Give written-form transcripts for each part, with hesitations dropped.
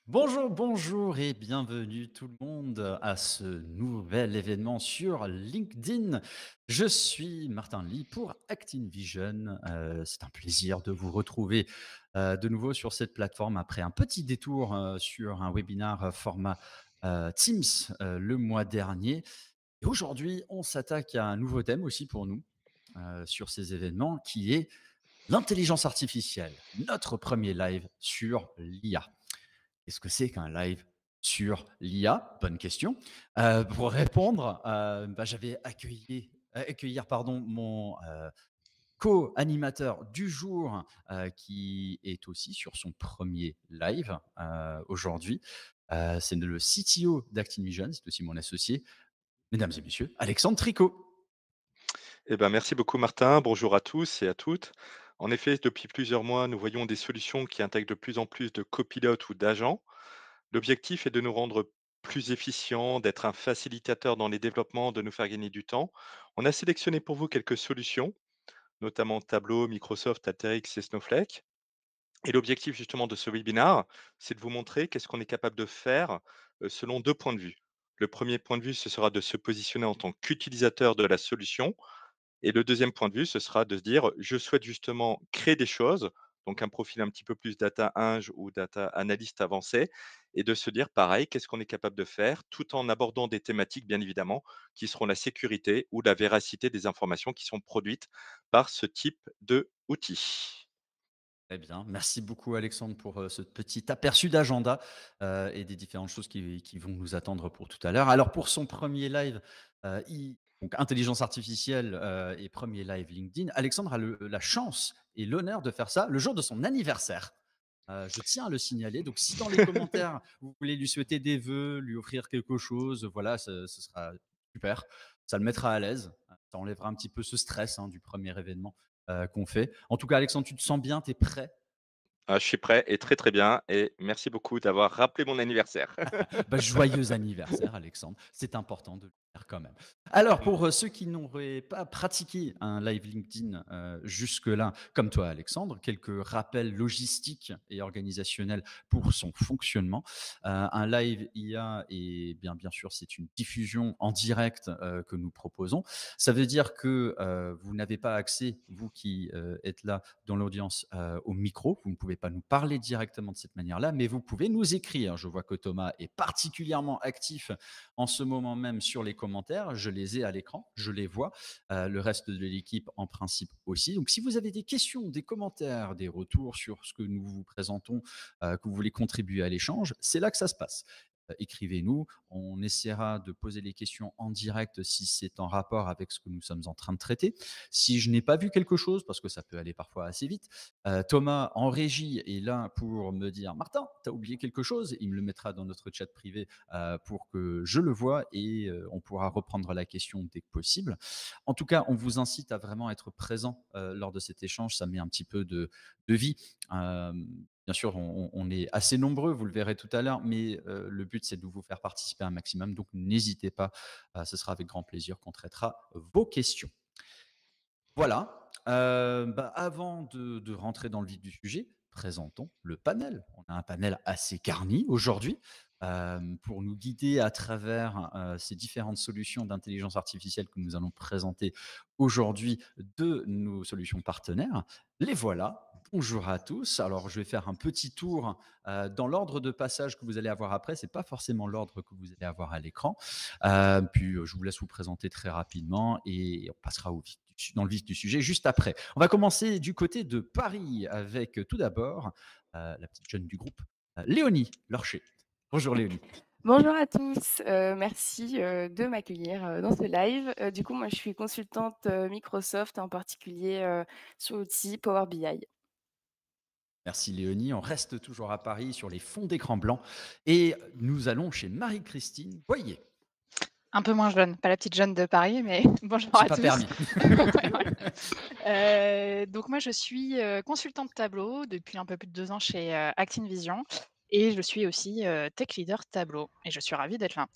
Bonjour, bonjour et bienvenue tout le monde à ce nouvel événement sur LinkedIn. Je suis Martin Ly pour Actin Vision. C'est un plaisir de vous retrouver de nouveau sur cette plateforme après un petit détour sur un webinaire format Teams le mois dernier. Et aujourd'hui, on s'attaque à un nouveau thème aussi pour nous sur ces événements qui est l'intelligence artificielle, notre premier live sur l'IA. Qu'est-ce que c'est qu'un live sur l'IA? Bonne question. Pour répondre, j'avais accueillir pardon, mon co-animateur du jour qui est aussi sur son premier live aujourd'hui. C'est le CTO d'Activision, c'est aussi mon associé. Mesdames et messieurs, Alexandre Tricot. Merci beaucoup Martin. Bonjour à tous et à toutes. En effet, depuis plusieurs mois, nous voyons des solutions qui intègrent de plus en plus de copilotes ou d'agents. L'objectif est de nous rendre plus efficients, d'être un facilitateur dans les développements, de nous faire gagner du temps. On a sélectionné pour vous quelques solutions, notamment Tableau, Microsoft, Alteryx et Snowflake. Et l'objectif justement de ce webinaire, c'est de vous montrer qu'est-ce qu'on est capable de faire selon deux points de vue. Le premier point de vue, ce sera de se positionner en tant qu'utilisateur de la solution, et le deuxième point de vue, ce sera de se dire: «Je souhaite justement créer des choses», donc un profil un petit peu plus data eng ou data analyst avancé, et de se dire pareil: «Qu'est-ce qu'on est capable de faire?» tout en abordant des thématiques, bien évidemment, qui seront la sécurité ou la véracité des informations qui sont produites par ce type de outils. Très bien. Merci beaucoup Alexandre pour ce petit aperçu d'agenda et des différentes choses qui vont nous attendre pour tout à l'heure. Alors pour son premier live, donc intelligence artificielle et premier live LinkedIn, Alexandre a la chance et l'honneur de faire ça le jour de son anniversaire. Je tiens à le signaler. Donc si dans les commentaires, vous voulez lui souhaiter des vœux, lui offrir quelque chose, voilà, ce sera super. Ça le mettra à l'aise. Ça enlèvera un petit peu ce stress du premier événement qu'on fait. En tout cas, Alexandre, tu te sens bien, tu es prêt? Ah, je suis prêt et très, très bien, et merci beaucoup d'avoir rappelé mon anniversaire. Joyeux anniversaire, Alexandre. C'est important de le faire quand même. Alors, Mmh. pour ceux qui n'auraient pas pratiqué un live LinkedIn jusque-là, comme toi, Alexandre, quelques rappels logistiques et organisationnels pour son fonctionnement. Un live IA, et bien sûr, c'est une diffusion en direct que nous proposons. Ça veut dire que vous n'avez pas accès, vous qui êtes là dans l'audience, au micro. Vous ne pouvez pas nous parler directement de cette manière-là, mais vous pouvez nous écrire. Je vois que Thomas est particulièrement actif en ce moment même sur les commentaires. Je les ai à l'écran, je les vois. Le reste de l'équipe, en principe, aussi. Donc, si vous avez des questions, des commentaires, des retours sur ce que nous vous présentons, que vous voulez contribuer à l'échange, c'est là que ça se passe. Écrivez-nous, on essaiera de poser les questions en direct si c'est en rapport avec ce que nous sommes en train de traiter. Si je n'ai pas vu quelque chose, parce que ça peut aller parfois assez vite, Thomas en régie est là pour me dire: «Martin, tu as oublié quelque chose?» Il me le mettra dans notre chat privé pour que je le voie et on pourra reprendre la question dès que possible. En tout cas, on vous incite à vraiment être présent lors de cet échange. Ça met un petit peu de vie. Bien sûr, on est assez nombreux, vous le verrez tout à l'heure, mais le but, c'est de vous faire participer un maximum. Donc, n'hésitez pas, ce sera avec grand plaisir qu'on traitera vos questions. Voilà. Avant de rentrer dans le vif du sujet, présentons le panel. On a un panel assez garni aujourd'hui pour nous guider à travers ces différentes solutions d'intelligence artificielle que nous allons présenter aujourd'hui de nos solutions partenaires. Les voilà. Bonjour à tous. Alors, je vais faire un petit tour dans l'ordre de passage que vous allez avoir après. C'est pas forcément l'ordre que vous allez avoir à l'écran. Puis, je vous laisse vous présenter très rapidement et on passera dans le vif du sujet juste après. On va commencer du côté de Paris avec tout d'abord la petite jeune du groupe, Léonie Lorcher. Bonjour Léonie. Bonjour à tous, merci, de m'accueillir, dans ce live. Du coup, moi, je suis consultante, Microsoft, en particulier, sur l'outil Power BI. Merci Léonie. On reste toujours à Paris sur les fonds d'écran blanc et nous allons chez Marie-Christine Boyer. Un peu moins jeune, pas la petite jeune de Paris, mais bonjour C'est à pas tous. permis. Ouais, donc moi je suis, consultante Tableau depuis un peu plus de 2 ans chez, Actinvision, et je suis aussi, tech leader Tableau, et je suis ravie d'être là.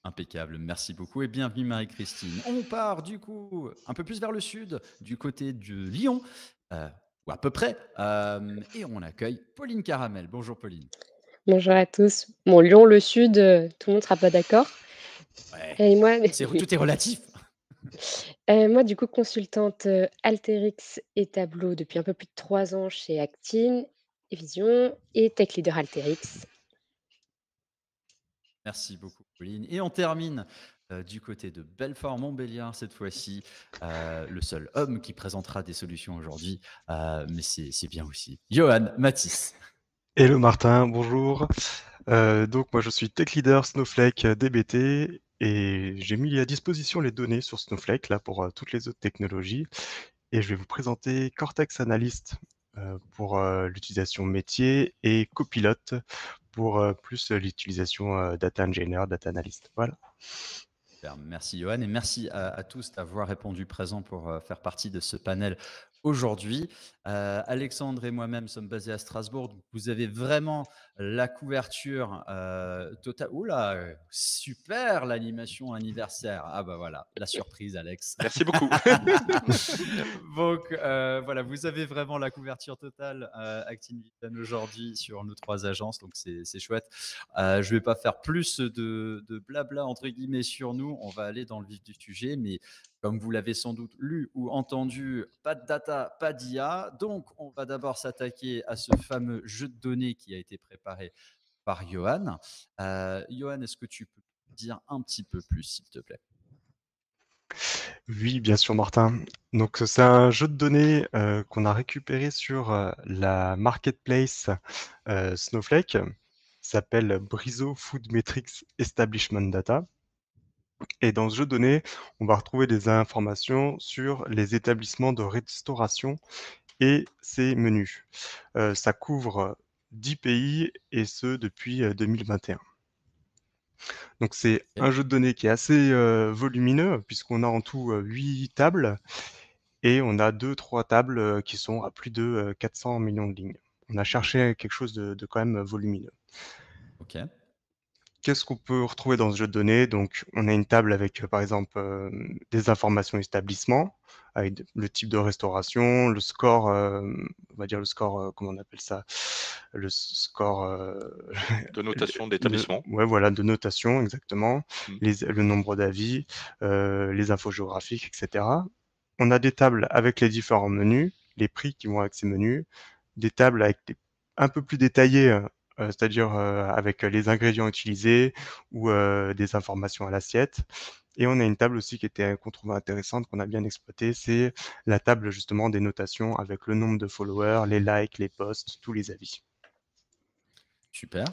Impeccable, merci beaucoup et bienvenue Marie-Christine. On part du coup un peu plus vers le sud, du côté de Lyon. ou à peu près. Et on accueille Pauline Caramel. Bonjour Pauline. Bonjour à tous. Bon, Lyon, le sud, tout le monde sera pas d'accord. Ouais, Et moi tout est relatif. moi, du coup, consultante, Alteryx et Tableau depuis un peu plus de 3 ans chez Actine et Vision et tech leader Alteryx. Merci beaucoup, Pauline. Et on termine du côté de Belfort-Montbéliard cette fois-ci. Le seul homme qui présentera des solutions aujourd'hui, mais c'est bien aussi. Johan Mathis. Hello Martin, bonjour. Donc moi je suis tech leader Snowflake DBT et j'ai mis à disposition les données sur Snowflake là pour toutes les autres technologies et je vais vous présenter Cortex Analyst pour l'utilisation métier et Copilot pour plus l'utilisation Data Engineer, Data Analyst. Voilà. Super, merci Johan et merci à tous d'avoir répondu présent pour faire partie de ce panel aujourd'hui. Alexandre et moi-même sommes basés à Strasbourg, donc vous avez vraiment la couverture totale. Oula, super l'animation anniversaire. Ah bah voilà, la surprise Alex. Merci beaucoup. Donc voilà, vous avez vraiment la couverture totale Actinvision aujourd'hui sur nos 3 agences, donc c'est chouette. Je ne vais pas faire plus de blabla entre guillemets sur nous, on va aller dans le vif du sujet, mais comme vous l'avez sans doute lu ou entendu, pas de data, pas d'IA. Donc, on va d'abord s'attaquer à ce fameux jeu de données qui a été préparé par Johan. Johan, est-ce que tu peux dire un petit peu plus, s'il te plaît? Oui, bien sûr Martin. Donc c'est un jeu de données qu'on a récupéré sur la marketplace Snowflake, s'appelle Brizo Food Metrics Establishment Data. Et dans ce jeu de données, on va retrouver des informations sur les établissements de restauration et ses menus. Ça couvre 10 pays et ce depuis 2021. Donc c'est Ok. un jeu de données qui est assez volumineux puisqu'on a en tout 8 tables et on a 2-3 tables qui sont à plus de 400 millions de lignes. On a cherché quelque chose de quand même volumineux. Ok. Qu'est-ce qu'on peut retrouver dans ce jeu de données? Donc, on a une table avec, par exemple, des informations établissements, avec le type de restauration, le score, on va dire le score, comment on appelle ça? Le score, De notation le d'établissement. ouais, voilà, de notation, exactement. Mmh. Le nombre d'avis, les infos géographiques, et cetera. On a des tables avec les différents menus, les prix qui vont avec ces menus, des tables avec un peu plus détaillées, c'est-à-dire avec les ingrédients utilisés ou des informations à l'assiette. Et on a une table aussi qu'on trouve intéressante, qu'on a bien exploitée, c'est la table justement des notations avec le nombre de followers, les likes, les posts, tous les avis. Super.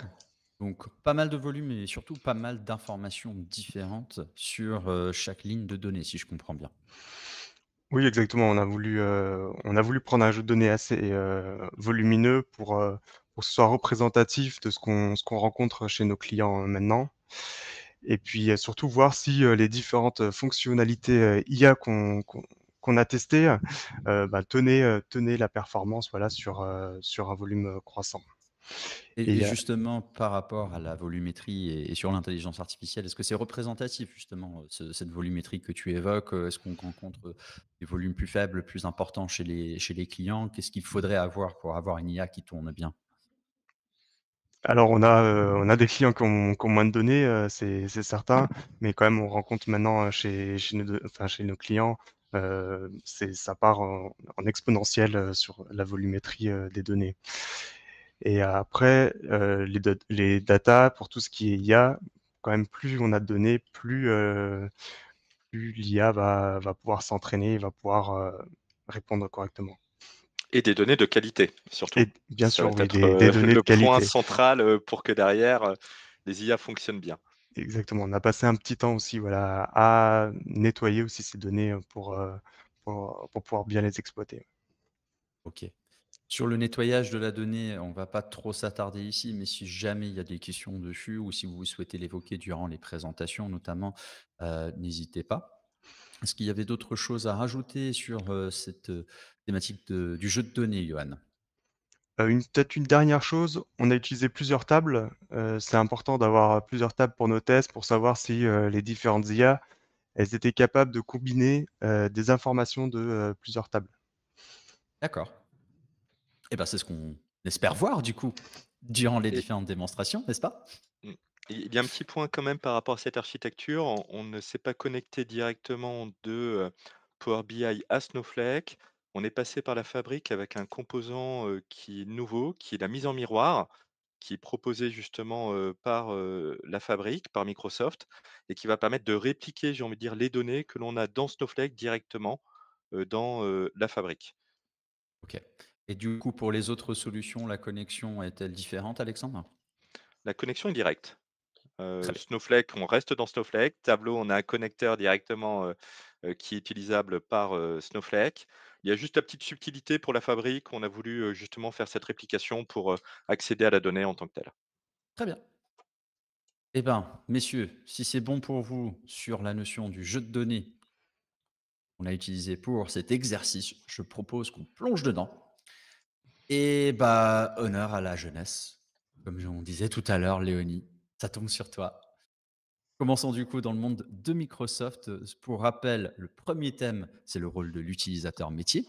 Donc, pas mal de volume et surtout pas mal d'informations différentes sur chaque ligne de données, si je comprends bien. Oui, exactement. On a voulu prendre un jeu de données assez volumineux pour que ce soit représentatif de ce qu'on rencontre chez nos clients maintenant. Et puis surtout voir si les différentes fonctionnalités IA qu'on a testées tenaient la performance voilà, sur un volume croissant. Et Et justement, par rapport à la volumétrie et sur l'intelligence artificielle, est-ce que c'est représentatif justement, cette volumétrie que tu évoques? Est-ce qu'on rencontre des volumes plus faibles, plus importants chez les clients? Qu'est-ce qu'il faudrait avoir pour avoir une IA qui tourne bien? alors on a des clients qui ont moins de données, c'est certain, mais quand même on rencontre maintenant chez nos clients, ça part en exponentiel sur la volumétrie des données. Et après, les data, pour tout ce qui est IA, quand même plus on a de données, plus l'IA va pouvoir s'entraîner, va pouvoir répondre correctement. Et des données de qualité, surtout. Et bien Ça va sûr, oui, être des données de le point qualité. central pour que derrière, les IA fonctionnent bien. Exactement. On a passé un petit temps aussi, voilà, à nettoyer aussi ces données pour pouvoir bien les exploiter. OK. Sur le nettoyage de la donnée, on va pas trop s'attarder ici, mais si jamais il y a des questions dessus ou si vous souhaitez l'évoquer durant les présentations notamment, n'hésitez pas. Est-ce qu'il y avait d'autres choses à rajouter sur, cette, thématique du jeu de données, Johan? Peut-être une dernière chose, on a utilisé plusieurs tables. C'est important d'avoir plusieurs tables pour nos tests, pour savoir si les différentes IA, elles étaient capables de combiner des informations de plusieurs tables. D'accord. Et ben, c'est ce qu'on espère voir du coup, durant les Et différentes démonstrations, n'est-ce pas? mmh, il y a un petit point quand même par rapport à cette architecture, on ne s'est pas connecté directement Power BI à Snowflake. On est passé par la fabrique avec un composant, qui est nouveau, qui est la mise en miroir, qui est proposé justement, la fabrique, par Microsoft et qui va permettre de répliquer, j'ai envie de dire, les données que l'on a dans Snowflake directement, la fabrique. OK. Et du coup, pour les autres solutions, la connexion est-elle différente, Alexandre? La connexion est directe. Très bien. Snowflake, on reste dans Snowflake. Tableau, on a un connecteur directement, qui est utilisable par, Snowflake. Il y a juste la petite subtilité pour la fabrique, on a voulu, justement faire cette réplication pour, accéder à la donnée en tant que telle. Très bien. Eh ben, messieurs, si c'est bon pour vous sur la notion du jeu de données qu'on a utilisé pour cet exercice, je propose qu'on plonge dedans. Et bah, honneur à la jeunesse. Comme on disait tout à l'heure, Léonie, ça tombe sur toi. Commençons du coup dans le monde de Microsoft. Pour rappel, le premier thème, c'est le rôle de l'utilisateur métier.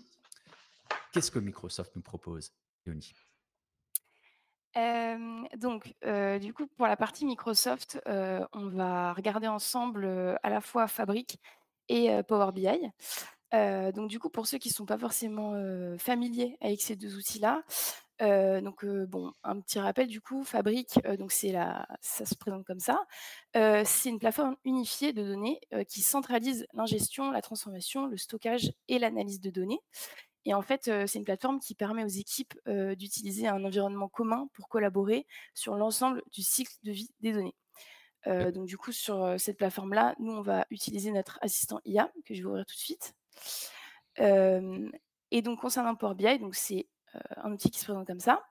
Qu'est-ce que Microsoft nous propose, Léonie? Donc, du coup, pour la partie Microsoft, on va regarder ensemble, à la fois Fabric et Power BI. Donc du coup, pour ceux qui ne sont pas forcément, familiers avec ces 2 outils-là, bon, un petit rappel du coup, Fabric, donc ça se présente comme ça. C'est une plateforme unifiée de données, qui centralise l'ingestion, la transformation, le stockage et l'analyse de données. Et en fait, c'est une plateforme qui permet aux équipes, d'utiliser un environnement commun pour collaborer sur l'ensemble du cycle de vie des données. Ok. Donc du coup, sur, cette plateforme-là, nous, on va utiliser notre assistant IA, que je vais ouvrir tout de suite. Hem et donc concernant Power BI, donc c'est, un outil qui se présente comme ça.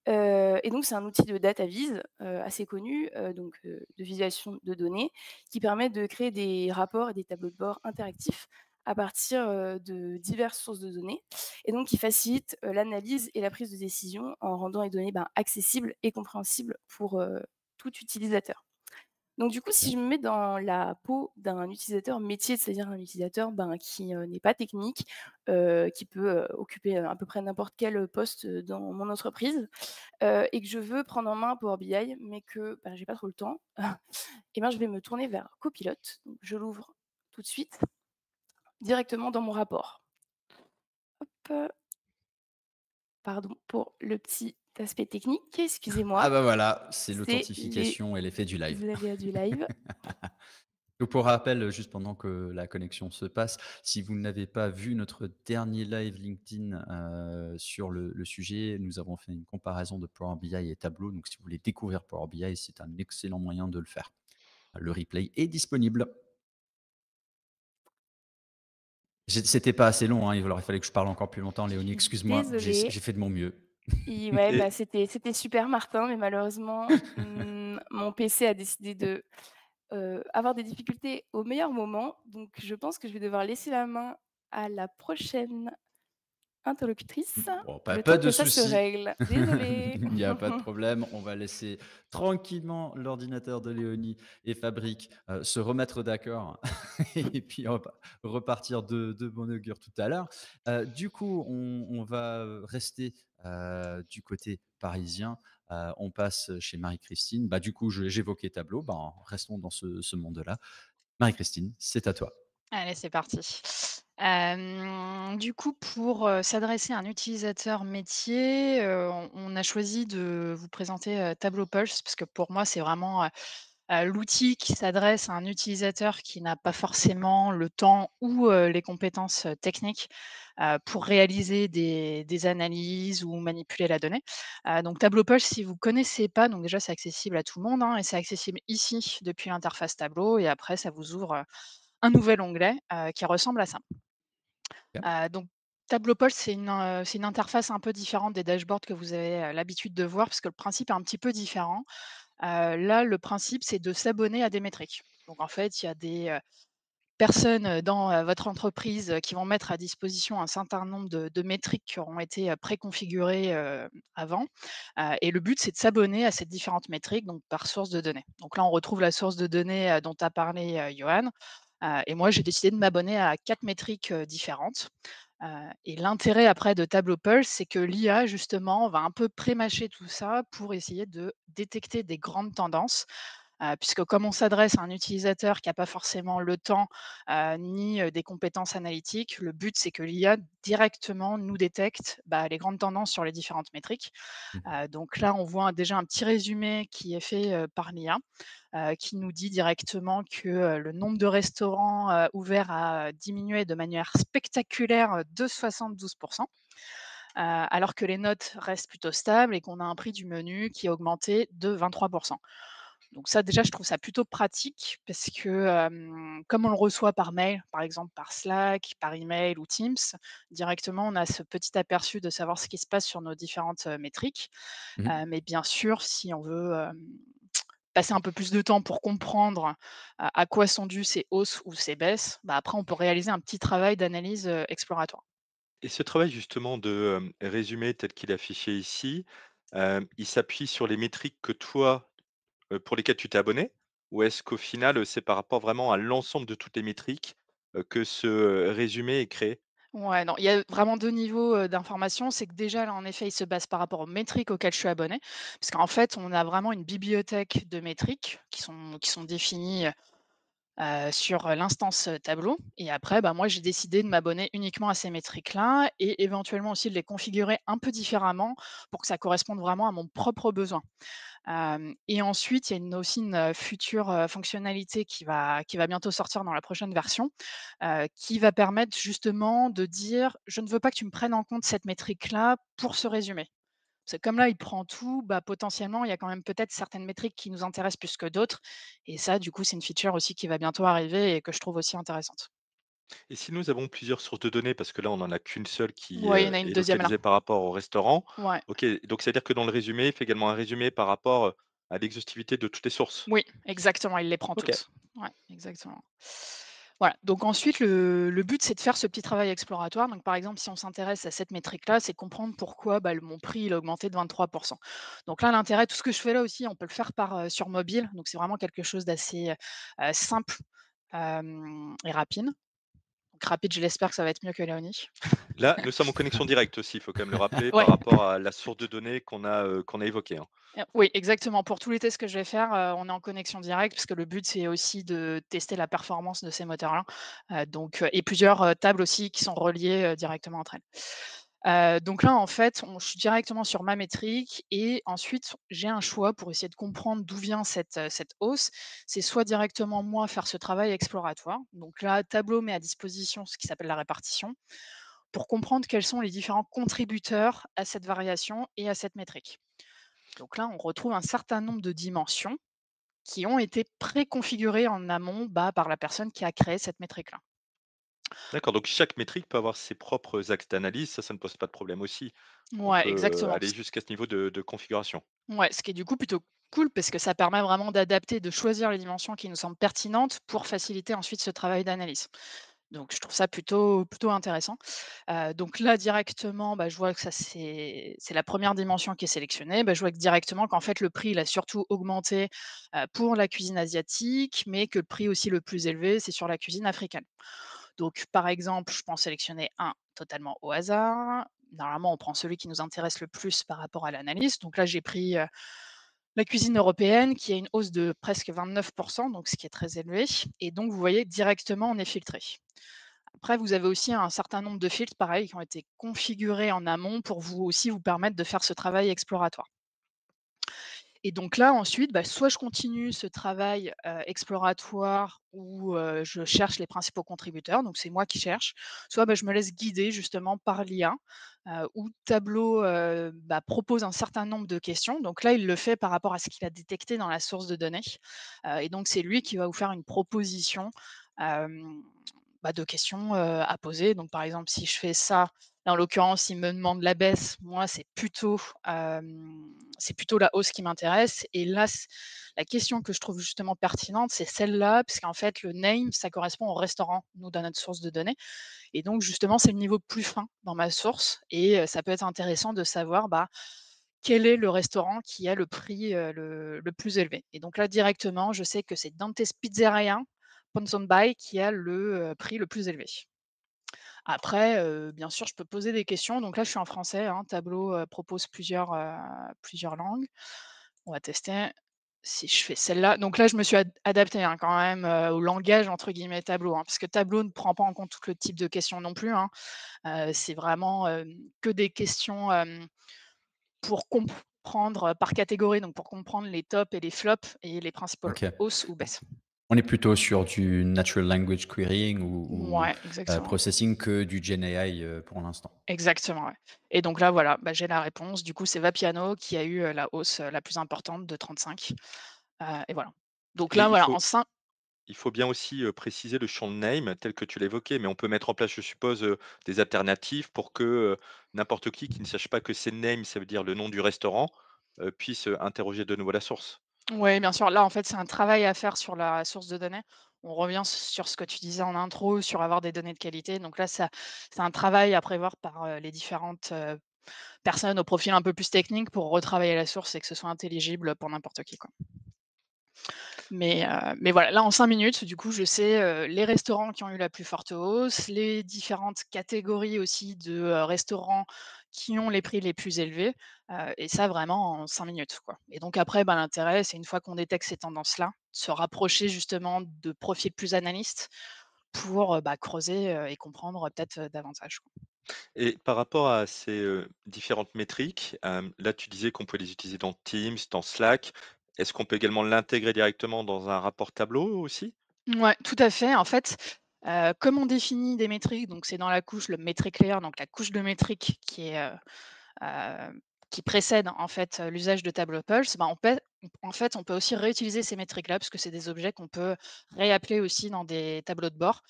Et donc c'est un outil de data viz, assez connu, de visualisation de données, qui permet de créer des rapports et des tableaux de bord interactifs à partir, de diverses sources de données et donc qui facilite, l'analyse et la prise de décision en rendant les données, accessibles et compréhensibles pour, tout utilisateur. Donc du coup, si Ok. je me mets dans la peau d'un utilisateur métier, c'est-à-dire un utilisateur, qui, n'est pas technique, qui peut, occuper, à peu près n'importe quel, poste, dans mon entreprise, et que je veux prendre en main Power BI, mais que, j'ai pas trop le temps, et ben, je vais me tourner vers Copilot. Donc je l'ouvre tout de suite, directement dans mon rapport. Hop, pardon pour le petit aspect technique, Ah excusez-moi, bah voilà, c'est c'est les l'authentification et l'effet du live. aléas du live. Donc pour rappel, juste pendant que la connexion se passe, si vous n'avez pas vu notre dernier live LinkedIn, sur le sujet, nous avons fait une comparaison de Power BI et Tableau. Donc si vous voulez découvrir Power BI, c'est un excellent moyen de le faire. Le replay est disponible. C'était pas assez long, hein, il aurait fallu que je parle encore plus longtemps, Je Léonie, suis excuse-moi, désolée. j'ai fait de mon mieux. Et ouais, Et c'était super Martin, mais malheureusement, mon PC a décidé de, avoir des difficultés au meilleur moment. Donc je pense que je vais devoir laisser la main à la prochaine interlocutrice, Bon, le pas temps de que ça se souci. règle. Désolée. Il n'y a pas de problème. On va laisser tranquillement l'ordinateur de Léonie et Fabrice, se remettre d'accord et puis repartir de bon augure tout à l'heure. Du coup, on va, rester, du côté parisien. On passe chez Marie-Christine. Bah, du coup, j'évoquais Tableau. Ben, restons dans ce monde-là. Marie-Christine, c'est à toi. Allez, c'est parti. Du coup, pour, s'adresser à un utilisateur métier, on a choisi de vous présenter, Tableau Pulse parce que pour moi, c'est vraiment, l'outil qui s'adresse à un utilisateur qui n'a pas forcément le temps ou, les compétences, techniques, pour réaliser des analyses ou manipuler la donnée. Donc Tableau Pulse, si vous ne connaissez pas, donc déjà c'est accessible à tout le monde, hein, et c'est accessible ici depuis l'interface Tableau et après ça vous ouvre, un nouvel onglet, qui ressemble à ça. OK. Donc Tableau Pulse, c'est une interface un peu différente des dashboards que vous avez, l'habitude de voir parce que le principe est un petit peu différent. Là, le principe, c'est de s'abonner à des métriques. Donc en fait, il y a des, personnes, dans, votre entreprise, qui vont mettre à disposition un certain nombre de métriques qui auront été, préconfigurées, avant, et le but, c'est de s'abonner à ces différentes métriques, donc par source de données. Donc là, on retrouve la source de données, dont a parlé, Yoann, et moi, j'ai décidé de m'abonner à 4 métriques, différentes. Et l'intérêt après de Tableau Pulse, c'est que l'IA justement va un peu pré-mâcher tout ça pour essayer de détecter des grandes tendances. Puisque comme on s'adresse à un utilisateur qui a pas forcément le temps, ni, des compétences analytiques, le but c'est que l'IA directement nous détecte, bah, les grandes tendances sur les différentes métriques. Mmh. Donc là, on voit déjà un petit résumé qui est fait, par l'IA, qui nous dit directement que, le nombre de restaurants, ouverts a diminué de manière spectaculaire, de 72, alors que les notes restent plutôt stables et qu'on a un prix du menu qui a augmenté de 23. Donc ça, déjà, je trouve ça plutôt pratique parce que, comme on le reçoit par mail, par exemple par Slack, par email ou Teams, directement, on a ce petit aperçu de savoir ce qui se passe sur nos différentes, métriques. Mmh. Mais bien sûr, si on veut, passer un peu plus de temps pour comprendre, à quoi sont dues ces hausses ou ces baisses, bah, après on peut réaliser un petit travail d'analyse, exploratoire. Et ce travail justement de, résumé tel qu'il est affiché ici, il s'appuie sur les métriques que toi, pour lesquelles tu t'es abonné? Ou est-ce qu'au final, c'est par rapport vraiment à l'ensemble de toutes les métriques, que ce, résumé est créé? Ouais, non, il y a vraiment 2 niveaux, d'information. C'est que déjà, là, en effet, il se base par rapport aux métriques auxquelles je suis abonnée. Parce qu'en fait, on a vraiment une bibliothèque de métriques qui sont définies, sur, l'instance, tableau et après, bah, moi, j'ai décidé de m'abonner uniquement à ces métriques-là et éventuellement aussi de les configurer un peu différemment pour que ça corresponde vraiment à mon propre besoin. Et ensuite, il y a aussi une, future, fonctionnalité qui va bientôt sortir dans la prochaine version, qui va permettre justement de dire: «Je ne veux pas que tu me prennes en compte cette métrique-là pour ce résumé». Parce que comme là, il prend tout, bah, potentiellement, il y a quand même peut-être certaines métriques qui nous intéressent plus que d'autres et ça, du coup, c'est une feature aussi qui va bientôt arriver et que je trouve aussi intéressante. Et si nous avons plusieurs sources de données, parce que là, on en a qu'une seule qui, Ouais, il y en a une est deuxième là. localisée par rapport au restaurant. Ouais. OK, donc c'est-à-dire que dans le résumé, il fait également un résumé par rapport, à l'exhaustivité de toutes les sources? Oui, exactement, il les prend OK. toutes. Ouais, exactement. Voilà, donc ensuite le but, c'est de faire ce petit travail exploratoire. Donc par exemple, si on s'intéresse à cette métrique-là, c'est comprendre pourquoi, bah, le mon prix, il a augmenté de 23. Donc là, l'intérêt, tout ce que je fais là aussi, on peut le faire sur mobile, donc c'est vraiment quelque chose d'assez, simple, et rapide. Donc rapide, je l'espère que ça va être mieux que Léonie. Là, nous sommes en connexion directe aussi, il faut quand même le rappeler Ouais. par rapport à la source de données qu'on a évoquée, hein. Oui, exactement. Pour tous les tests que je vais faire, on est en connexion directe parce que le but, c'est aussi de tester la performance de ces moteurs-là, et plusieurs, tables aussi qui sont reliées, directement entre elles. Donc là, en fait, je suis directement sur ma métrique et ensuite, j'ai un choix pour essayer de comprendre d'où vient cette hausse. C'est soit directement moi faire ce travail exploratoire, donc là, Tableau met à disposition ce qui s'appelle la répartition, pour comprendre quels sont les différents contributeurs à cette variation et à cette métrique. Donc là, on retrouve un certain nombre de dimensions qui ont été préconfigurées en amont, bah, par la personne qui a créé cette métrique-là. D'accord, donc chaque métrique peut avoir ses propres axes d'analyse, ça ne pose pas de problème aussi. On Ouais, peut, exactement. aller jusqu'à ce niveau de configuration. Ouais, ce qui est du coup plutôt cool parce que ça permet vraiment d'adapter, de choisir les dimensions qui nous semblent pertinentes pour faciliter ensuite ce travail d'analyse. Donc je trouve ça plutôt intéressant. Donc là directement, bah, je vois que ça c'est la première dimension qui est sélectionnée. Bah, je vois que directement qu'en fait le prix il a surtout augmenté, pour la cuisine asiatique, mais que le prix aussi le plus élevé, c'est sur la cuisine africaine. Donc par exemple, je peux en sélectionner un totalement au hasard. Normalement, on prend celui qui nous intéresse le plus par rapport à l'analyse. Donc là, j'ai pris, la cuisine européenne qui a une hausse de presque 29, donc ce qui est très élevé et donc vous voyez directement on est filtré. Après, vous avez aussi un certain nombre de filtres, pareil, qui ont été configurés en amont pour vous aussi vous permettre de faire ce travail exploratoire. Et donc là, ensuite, bah, soit je continue ce travail, exploratoire où, je cherche les principaux contributeurs, donc c'est moi qui cherche, soit, bah, je me laisse guider justement par l'IA, où Tableau, bah, propose un certain nombre de questions. Donc là, il le fait par rapport à ce qu'il a détecté dans la source de données, et donc c'est lui qui va vous faire une proposition, hem, bah, de questions, à poser. Donc par exemple, si je fais ça, là en l'occurrence, il me demande la baisse, moi c'est plutôt la hausse qui m'intéresse et là, la question que je trouve justement pertinente, c'est celle-là, puisqu'en fait, le name, ça correspond au restaurant, nous, dans notre source de données et donc justement, c'est le niveau plus fin dans ma source et ça peut être intéressant de savoir, bah, quel est le restaurant qui a le prix, le plus élevé et donc là, directement, je sais que c'est Dante's Pizzeria, Ponsonby qui a le, prix le plus élevé. Après, bien sûr, je peux poser des questions. Donc là, je suis en français, hein. Tableau, propose plusieurs langues. On va tester si je fais celle-là. Donc là, je me suis adaptée, hein, quand même, au «langage» entre guillemets Tableau, hein, parce que Tableau ne prend pas en compte tout le type de questions non plus, hein. C'est vraiment, que des questions, pour comprendre, par catégorie, donc pour comprendre les tops et les flops et les principales OK. hausses ou baisses. On est plutôt sur du natural language querying ou Ouais, exactement. processing que du Gen AI, pour l'instant. Exactement, ouais. Et donc là, voilà, bah, j'ai la réponse. Du coup, c'est Vapiano qui a eu, la hausse, la plus importante de 35, et voilà. Donc Et là, voilà, en 5. il faut bien aussi, préciser le champ de name tel que tu l'évoquais, mais on peut mettre en place, je suppose, des alternatives pour que, n'importe qui ne sache pas que c'est name, ça veut dire le nom du restaurant, puisse, interroger de nouveau la source. Ouais, bien sûr. Là, en fait, c'est un travail à faire sur la source de données. On revient sur ce que tu disais en intro, sur avoir des données de qualité. Donc là, ça c'est un travail à prévoir par, les différentes, personnes au profil un peu plus technique pour retravailler la source et que ce soit intelligible pour n'importe qui, quoi. Mais voilà, là, en 5 minutes, du coup, je sais, les restaurants qui ont eu la plus forte hausse, les différentes catégories aussi de, restaurants qui ont les prix les plus élevés, et ça vraiment en 5 minutes, quoi. Et donc après, bah, l'intérêt, c'est une fois qu'on détecte ces tendances-là, de se rapprocher justement de profils plus analystes pour, bah, creuser, et comprendre peut-être, davantage, quoi. Et par rapport à ces, différentes métriques, là, tu disais qu'on pouvait les utiliser dans Teams, dans Slack. Est-ce qu'on peut également l'intégrer directement dans un rapport tableau aussi? Ouais, tout à fait. En fait, comme on définit des métriques, donc c'est dans la couche, le metric layer, donc la couche de métriques qui précède en fait, l'usage de Tableau Pulse, bah, en fait, on peut aussi réutiliser ces métriques-là parce que c'est des objets qu'on peut réappeler aussi dans des tableaux de bord.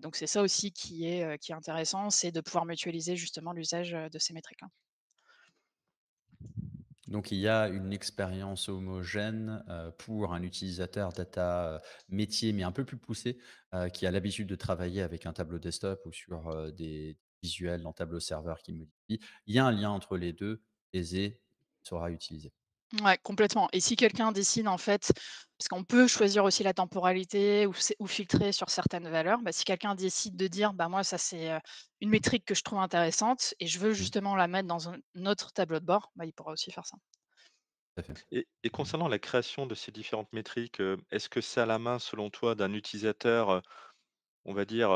Donc c'est ça aussi qui est intéressant, c'est de pouvoir mutualiser justement l'usage, de ces métriques-là. Donc il y a une expérience homogène, pour un utilisateur data, métier, mais un peu plus poussé, qui a l'habitude de travailler avec un tableau desktop ou sur, des visuels dans tableau serveur qui modifie. Il y a un lien entre les 2, aisé, sera utilisé. Ouais, complètement. Et si quelqu'un décide en fait, parce qu'on peut choisir aussi la temporalité ou filtrer sur certaines valeurs, bah, si quelqu'un décide de dire: «Bah, moi ça c'est, une métrique que je trouve intéressante et je veux Mmh, justement la mettre dans un autre tableau de bord», bah, il pourra aussi faire ça. tout à fait. Et concernant la création de ces différentes métriques, est-ce que c'est à la main, selon toi, d'un utilisateur, on va dire,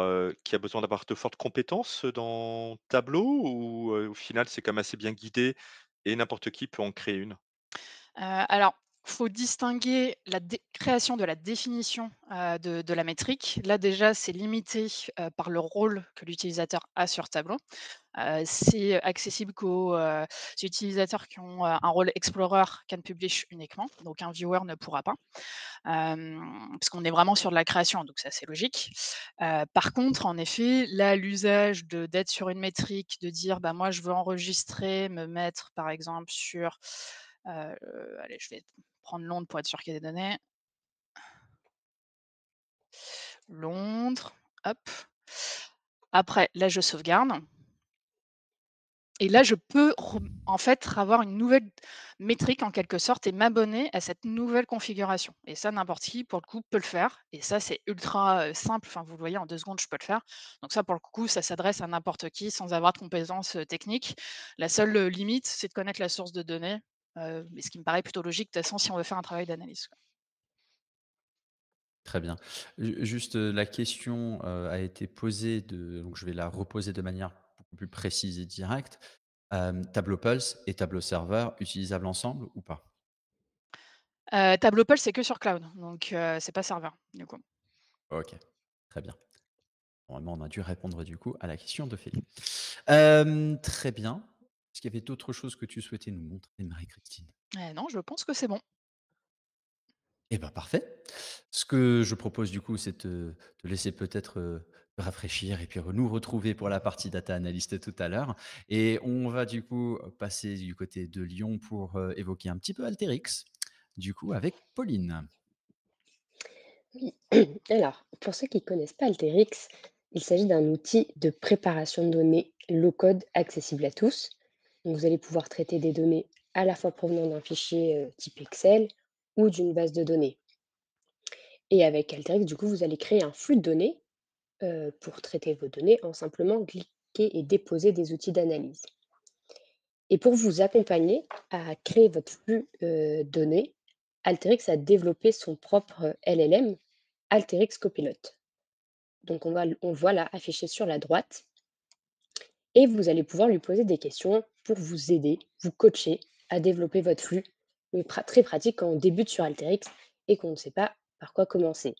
qui a besoin d'avoir de fortes compétences, dans Tableau ou, au final, c'est quand même assez bien guidé et n'importe qui peut en créer une? Alors, faut distinguer la création de la définition, de la métrique. Là déjà, c'est limité, par le rôle que l'utilisateur a sur Tableau. C'est accessible qu'aux, utilisateurs qui ont, un rôle explorer can publish uniquement, donc un viewer ne pourra pas. Parce qu'on est vraiment sur de la création, donc c'est assez logique. Par contre, en effet, là, l'usage d'être sur une métrique, de dire: «Bah, moi, je veux enregistrer, me mettre, par exemple, sur», heu, allez, je vais prendre Londres pour être sûr qu'il y ait des données. Londres, hop. Après, là, je sauvegarde. Et là, je peux en fait avoir une nouvelle métrique en quelque sorte et m'abonner à cette nouvelle configuration. Et ça, n'importe qui, pour le coup, peut le faire. Et ça, c'est ultra simple. Enfin, vous le voyez, en 2 secondes, je peux le faire. Donc ça, pour le coup, ça s'adresse à n'importe qui sans avoir de compétences techniques. La seule limite, c'est de connaître la source de données. Mais ce qui me paraît plutôt logique, de toute façon, si on veut faire un travail d'analyse, quoi. Très bien. Juste, la question, a été posée donc je vais la reposer de manière beaucoup plus précise et directe. Tableau Pulse et Tableau Serveur utilisables ensemble ou pas? Tableau Pulse, c'est que sur cloud. Donc, c'est pas serveur, du coup. OK, très bien. Normalement, on a dû répondre du coup à la question de Félix. Très bien. Est-ce qu'il y avait d'autres choses que tu souhaitais nous montrer, Marie-Christine? Non, je pense que c'est bon. Eh ben, parfait. Ce que je propose du coup, c'est te laisser peut-être, te rafraîchir et puis nous retrouver pour la partie data analyst tout à l'heure et on va du coup passer du côté de Lyon pour, évoquer un petit peu Alteryx, du coup avec Pauline. Oui. Alors, pour ceux qui ne connaissent pas Alteryx, il s'agit d'un outil de préparation de données low-code accessible à tous. Donc, vous allez pouvoir traiter des données à la fois provenant d'un fichier type Excel ou d'une base de données. Et avec Alteryx, du coup, vous allez créer un flux de données pour traiter vos données en simplement cliquer et déposer des outils d'analyse. Et pour vous accompagner à créer votre flux données, Alteryx a développé son propre LLM, Alteryx Copilot. Donc on le voit là affiché sur la droite et vous allez pouvoir lui poser des questions pour vous aider, vous coacher à développer votre flux. Mais très pratique quand on débute sur Alteryx et qu'on ne sait pas par quoi commencer.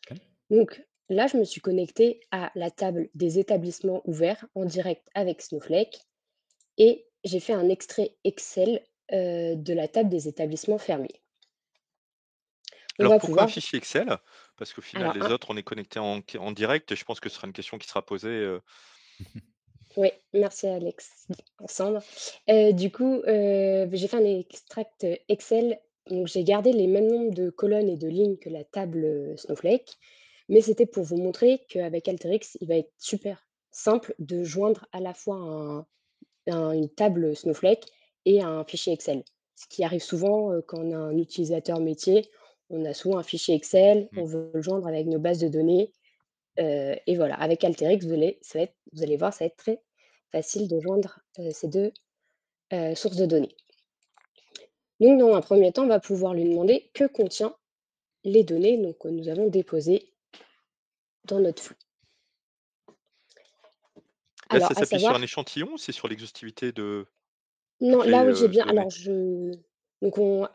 Ok. Donc là, je me suis connectée à la table des établissements ouverts en direct avec Snowflake et j'ai fait un extrait Excel de la table des établissements fermés. On Alors va pourquoi un pouvoir. fichier Excel? Parce qu'au final, Alors, les autres, on est connectés en direct et je pense que ce sera une question qui sera posée, oui, merci Alex, Sandre. Du coup, j'ai fait un extract Excel, donc j'ai gardé les mêmes nombres de colonnes et de lignes que la table, Snowflake, mais c'était pour vous montrer qu'avec Alteryx, il va être super simple de joindre à la fois une table Snowflake et un fichier Excel. Ce qui arrive souvent, quand on a un utilisateur métier, on a souvent un fichier Excel, mmh. on veut le joindre avec nos bases de données. Et voilà, avec Alteryx, vous allez voir, ça va être très facile de joindre, ces 2 sources de données. Donc dans un premier temps, on va pouvoir lui demander que contient les données donc, que nous avons déposées dans notre flux. Là, Alors ça à s'appuie sur un savoir échantillon ou c'est sur l'exhaustivité de non, toutes là les, où j'ai bien données? alors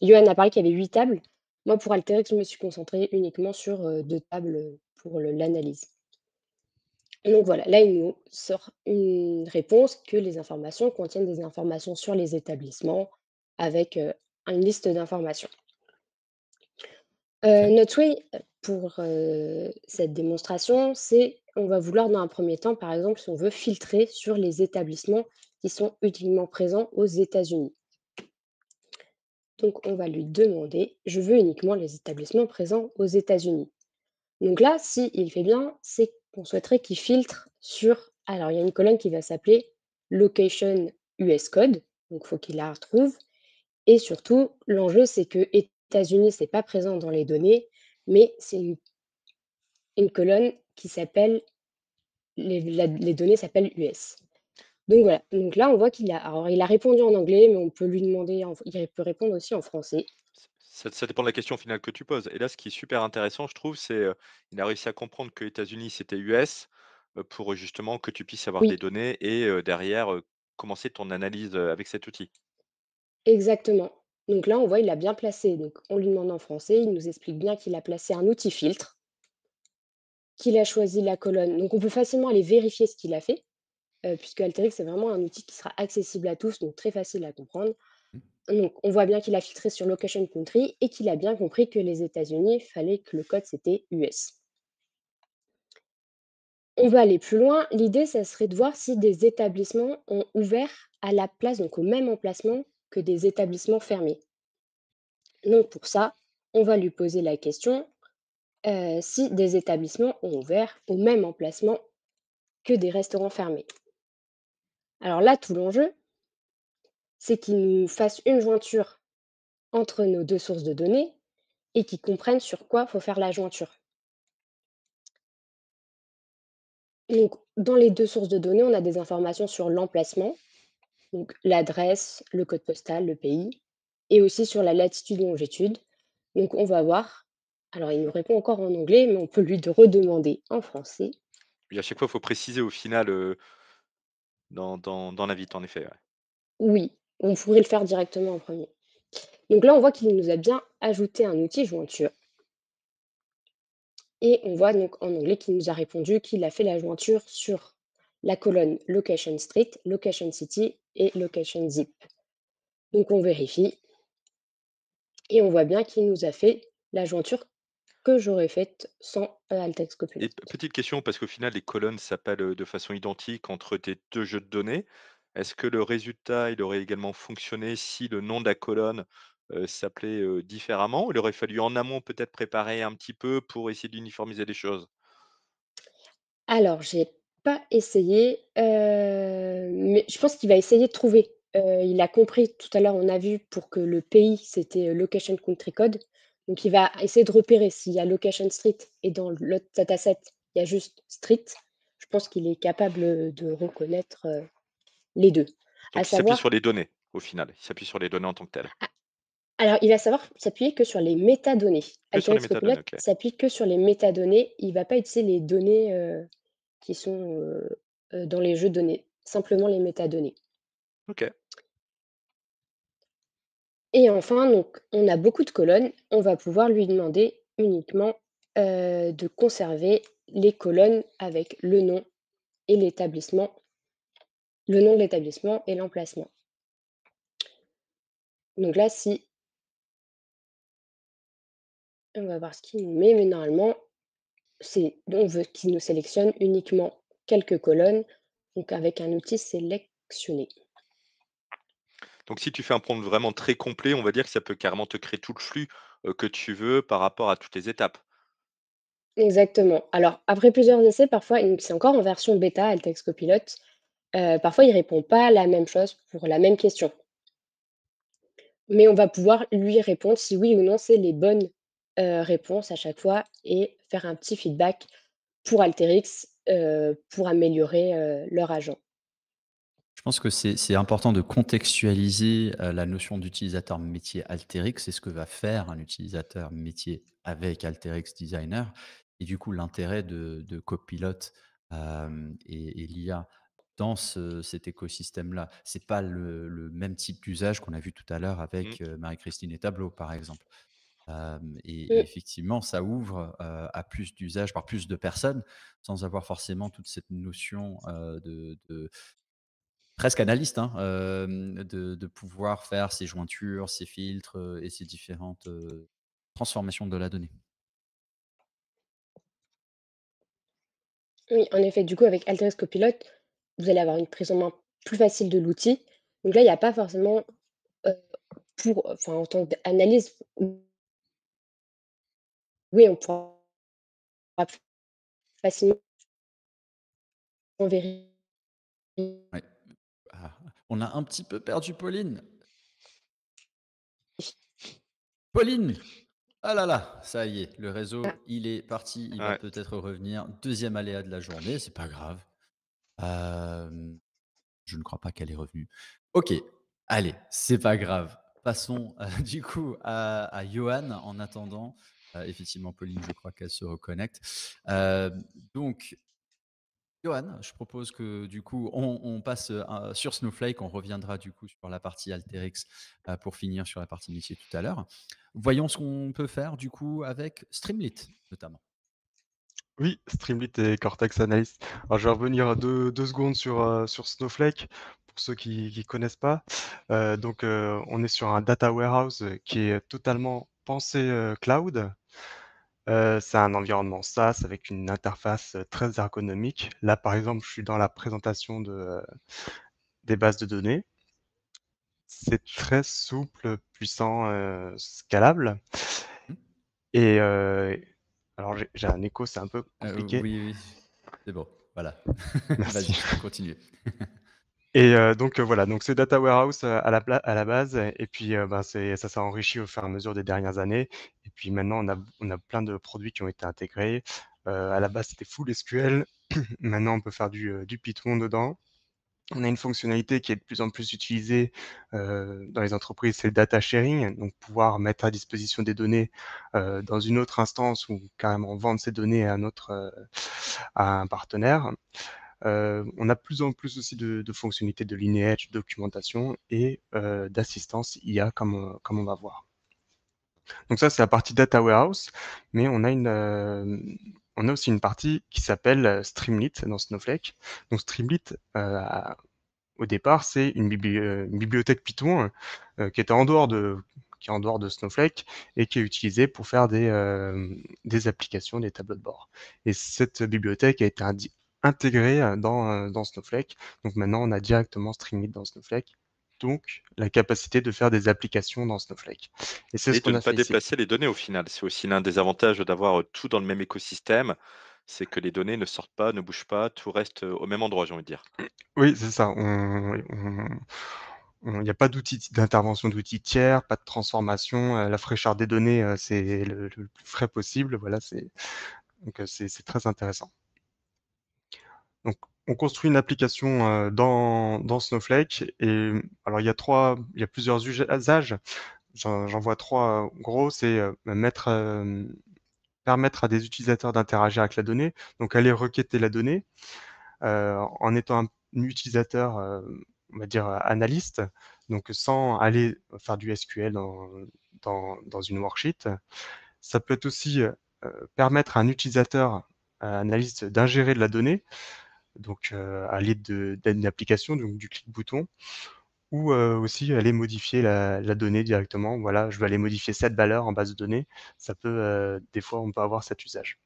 Yoann a parlé qu'il y avait 8 tables. Moi, pour Alteryx, je me suis concentrée uniquement sur, 2 tables, pour l'analyse. Donc voilà, là, il nous sort une réponse que les informations contiennent des informations sur les établissements avec, une liste d'informations. Ok. Notre souhait, pour, cette démonstration, c'est on va vouloir dans un premier temps, par exemple, si on veut filtrer sur les établissements qui sont uniquement présents aux États-Unis. Donc on va lui demander: «Je veux uniquement les établissements présents aux États-Unis». Donc là, s'il fait bien, c'est qu'on souhaiterait qu'il filtre sur alors il y a une colonne qui va s'appeler location US code, donc il faut qu'il la retrouve et surtout l'enjeu c'est que États-Unis, c'est pas présent dans les données, mais c'est une colonne qui s'appelle les données s'appellent US. Donc voilà, donc là on voit il a répondu en anglais, mais on peut lui demander il peut répondre aussi en français. Ça dépend de la question finale que tu poses et là, ce qui est super intéressant, je trouve, c'est, il a réussi à comprendre que États-Unis, c'était US, pour, justement que tu puisses avoir des Oui, données et derrière, commencer ton analyse, avec cet outil. exactement. Donc là on voit il a bien placé, donc on lui demande en français, il nous explique bien qu'il a placé un outil filtre, qu'il a choisi la colonne. Donc on peut facilement aller vérifier ce qu'il a fait, puisque Alteryx, c'est vraiment un outil qui sera accessible à tous, donc très facile à comprendre. Mm. Donc on voit bien qu'il a filtré sur location country et qu'il a bien compris que les États-Unis, il fallait que le code c'était US. On va aller plus loin. L'idée, ça serait de voir si des établissements ont ouvert à la place, donc au même emplacement que des établissements fermés. Donc pour ça, on va lui poser la question si des établissements ont ouvert au même emplacement que des restaurants fermés. Alors là, tout l'enjeu, c'est qu'il nous fasse une jointure entre nos 2 sources de données et qu'il comprenne sur quoi faut faire la jointure. Donc dans les 2 sources de données, on a des informations sur l'emplacement, donc l'adresse, le code postal, le pays et aussi sur la latitude et longitude. Donc on va voir alors il nous répond encore en anglais, mais on peut lui redemander en français. Et à chaque fois, il faut préciser au final, dans l'invite, en effet, ouais. Oui, on pourrait le faire directement en premier. Donc là, on voit qu'il nous a bien ajouté un outil jointure et on voit donc en anglais qu'il nous a répondu qu'il a fait la jointure sur la colonne location street, location city et location zip. Donc on vérifie et on voit bien qu'il nous a fait la jointure que j'aurais faite sans Altex Copilot. Et petite question, parce qu'au final, les colonnes s'appellent, de façon identique entre tes 2 jeux de données. Est-ce que le résultat, il aurait également fonctionné si le nom de la colonne, s'appelait, différemment? Ou il aurait fallu en amont peut-être préparer un petit peu pour essayer d'uniformiser les choses? Alors, j'ai pas essayé, mais je pense qu'il va essayer de trouver. Il a compris tout à l'heure, on a vu pour que le pays, c'était, location country code. Donc il va essayer de repérer s'il y a location street et dans l'autre dataset, il y a juste street. Je pense qu'il est capable de reconnaître, les 2. À Donc il s'appuie sur savoir les données, au final. Il s'appuie sur les données en tant que telles. alors il va savoir s'appuyer que sur les métadonnées. Que sur les Alteryx Copilot métadonnées, OK. s'appuie que sur les métadonnées, il va pas utiliser les données, qui sont, dans les jeux de données, simplement les métadonnées. OK. Et enfin, donc on a beaucoup de colonnes, on va pouvoir lui demander uniquement, de conserver les colonnes avec le nom et l'établissement, le nom de l'établissement et l'emplacement. Donc là, si on va voir ce qu'il nous met, mais normalement, on veut qu'il nous sélectionne uniquement quelques colonnes, donc avec un outil sélectionner. Donc si tu fais un prompt vraiment très complet, on va dire que ça peut carrément te créer tout le flux, que tu veux par rapport à toutes les étapes. Exactement. Alors après plusieurs essais, parfois, c'est encore en version bêta, Altex Copilot, parfois il répond pas la même chose pour la même question. Mais on va pouvoir lui répondre si oui ou non c'est les bonnes, réponses à chaque fois et faire un petit feedback pour Alteryx, pour améliorer, leur agent. Je pense que c'est important de contextualiser, la notion d'utilisateur métier Alteryx. C'est ce que va faire un utilisateur métier avec Alteryx Designer et du coup l'intérêt de Copilot, et l'IA dans cet écosystème-là. C'est pas le même type d'usage qu'on a vu tout à l'heure Mmh. avec, Marie-Christine et Tableau, par exemple. Et Mmh, effectivement, ça ouvre, à plus d'usages par plus de personnes, sans avoir forcément toute cette notion, de presque analyste, hein, de pouvoir faire ces jointures, ces filtres, et ces différentes, transformations de la donnée. oui, en effet, du coup, avec Alteryx Copilot, vous allez avoir une prise en main plus facile de l'outil. Donc là, il y a pas forcément, heu, en tant qu'analyse, oui, on pourra facilement vérifier. Ouais. Ah, on a un petit peu perdu Pauline. Pauline! Ah là là, ça y est, le Ah, réseau, il est parti, il va Ouais. peut-être revenir. Deuxième aléa de la journée, c'est pas grave. Hem, je ne crois pas qu'elle est revenue. OK, allez, c'est pas grave. Passons, du coup à Johan en attendant. Effectivement, Pauline, je crois qu'elle se reconnecte. Donc Johan, je propose que du coup, on passe sur Snowflake. On reviendra du coup sur la partie Alteryx pour finir sur la partie métier tout à l'heure. Voyons ce qu'on peut faire du coup avec Streamlit notamment. Oui, Streamlit et Cortex Analyst. Alors, je vais revenir 2 secondes sur Snowflake, pour ceux qui connaissent pas. On est sur un data warehouse, qui est totalement pensé, cloud. C'est un environnement SaaS avec une interface, très ergonomique. Là, par exemple, je suis dans la présentation des bases de données. C'est très souple, puissant, scalable Hmm. et alors j'ai un écho, c'est un peu compliqué. Oui, oui, c'est bon, voilà. Merci. Vas-y, tu peux continuer. Voilà, donc c'est data warehouse, à la base et puis, ça s'est enrichi au fur et à mesure des dernières années et puis maintenant on a plein de produits qui ont été intégrés. À la base, c'était full SQL. Maintenant, on peut faire du Python dedans. On a une fonctionnalité qui est de plus en plus utilisée, dans les entreprises, c'est le data sharing, donc pouvoir mettre à disposition des données, dans une autre instance ou carrément vendre ces données à un partenaire. On a de plus en plus aussi de fonctionnalités de lineage, de documentation et d'assistance IA comme on va voir. Donc ça, c'est la partie data warehouse, mais on a aussi une partie qui s'appelle, Streamlit dans Snowflake. Donc Streamlit, au départ, c'est une bibliothèque Python, qui était qui est en dehors de Snowflake et qui est utilisée pour faire des applications, des tableaux de bord. Et cette bibliothèque a été intégrée, dans Snowflake. Donc maintenant, on a directement Streamlit dans Snowflake, donc la capacité de faire des applications dans Snowflake. Et c'est ce Et de qu'on ne a pas fait ici. déplacer les données au final. C'est aussi l'un des avantages d'avoir, tout dans le même écosystème, c'est que les données ne sortent pas, ne bougent pas, tout reste, au même endroit, j'ai envie de dire. Oui, c'est ça. Il n'y a pas d'intervention d'outils tiers, pas de transformation. La fraîcheur des données, c'est le plus frais possible. Voilà, donc c'est très intéressant. Donc, on construit une application dans Snowflake et alors il y a plusieurs usages. J'en vois trois gros. C'est permettre à des utilisateurs d'interagir avec la donnée, donc aller requêter la donnée en étant un utilisateur, on va dire analyste, donc sans aller faire du SQL dans une worksheet. Ça peut être aussi permettre à un utilisateur analyste d'ingérer de la donnée, donc à l'aide d'une application, donc du clic-bouton, ou aussi aller modifier la donnée directement. Voilà, je vais aller modifier cette valeur en base de données. Ça peut, des fois, on peut avoir cet usage.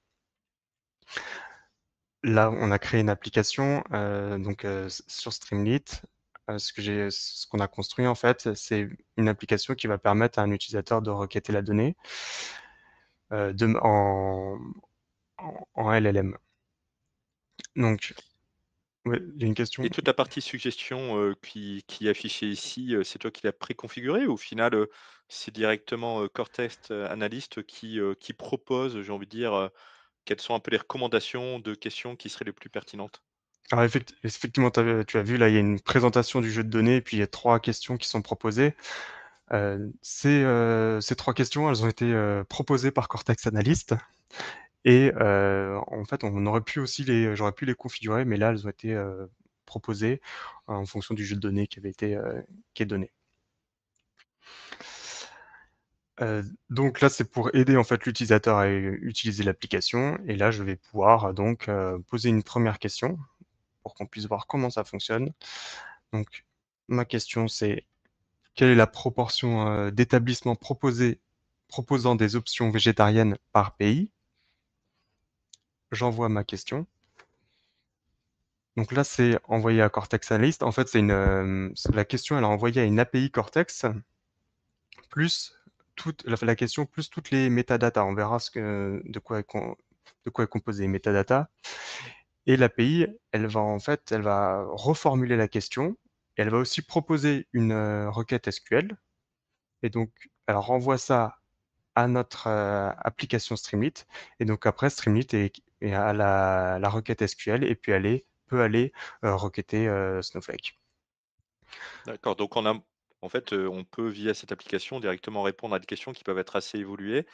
Là, on a créé une application donc sur Streamlit. Ce qu'on a construit en fait, c'est une application qui va permettre à un utilisateur de requêter la donnée en LLM. Donc, ouais, il y a une question. Et toute la partie suggestion, qui est affichée ici, c'est toi qui l'as préconfigurée ou au final, c'est directement, Cortex Analyst qui propose, j'ai envie de dire, quelles sont un peu les recommandations de questions qui seraient les plus pertinentes? Alors effectivement, tu as vu là, il y a une présentation du jeu de données et puis il y a 3 questions qui sont proposées. Ces 3 questions, elles ont été proposées par Cortex Analyst et en fait, j'aurais pu les configurer, mais là, elles ont été proposées en fonction du jeu de données qui est donné. Donc là, c'est pour aider en fait l'utilisateur à utiliser l'application et là, je vais pouvoir donc poser une première question pour qu'on puisse voir comment ça fonctionne. Donc ma question, c'est: quelle est la proportion d'établissements proposant des options végétariennes par pays? J'envoie ma question. Donc là, c'est envoyé à Cortex Analyst. En fait, la question, elle est envoyée à une API Cortex, plus la question, plus toutes les métadatas. On verra de quoi est composée les métadatas. Et l'API, elle va reformuler la question. Et elle va aussi proposer une requête SQL. Et donc, elle renvoie ça à notre application Streamlit. Et donc après, Streamlit a la requête SQL et puis peut aller requêter Snowflake. D'accord, donc en fait, on peut via cette application directement répondre à des questions qui peuvent être assez évoluées,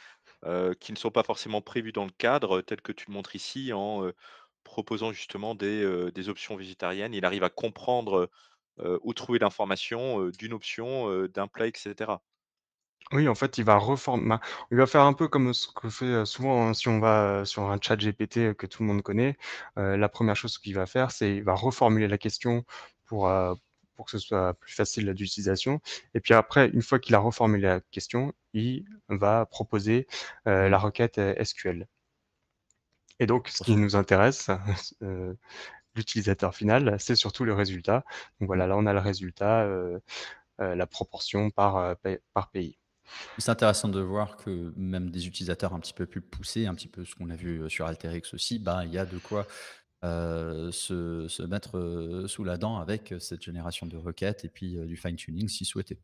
qui ne sont pas forcément prévues dans le cadre, tel que tu le montres ici en, proposant justement des options végétariennes. Il arrive à comprendre, où trouver l'information, d'une option, d'un plat et cetera. Oui, en fait, il va faire un peu comme ce que fait souvent hein, si on va sur un chat GPT que tout le monde connaît. La première chose qu'il va faire, c'est il va reformuler la question pour, euh, pour que ce soit plus facile d'utilisation. Et puis après, une fois qu'il a reformulé la question, il va proposer la requête SQL. Et donc, ce qui nous intéresse, euh, l'utilisateur final, c'est surtout le résultat. Donc voilà, là, on a le résultat, la proportion par pays. C'est intéressant de voir que même des utilisateurs un petit peu plus poussés, un petit peu ce qu'on a vu sur Alteryx aussi, bah, il y a de quoi se mettre sous la dent avec cette génération de requêtes et puis du fine-tuning si souhaité.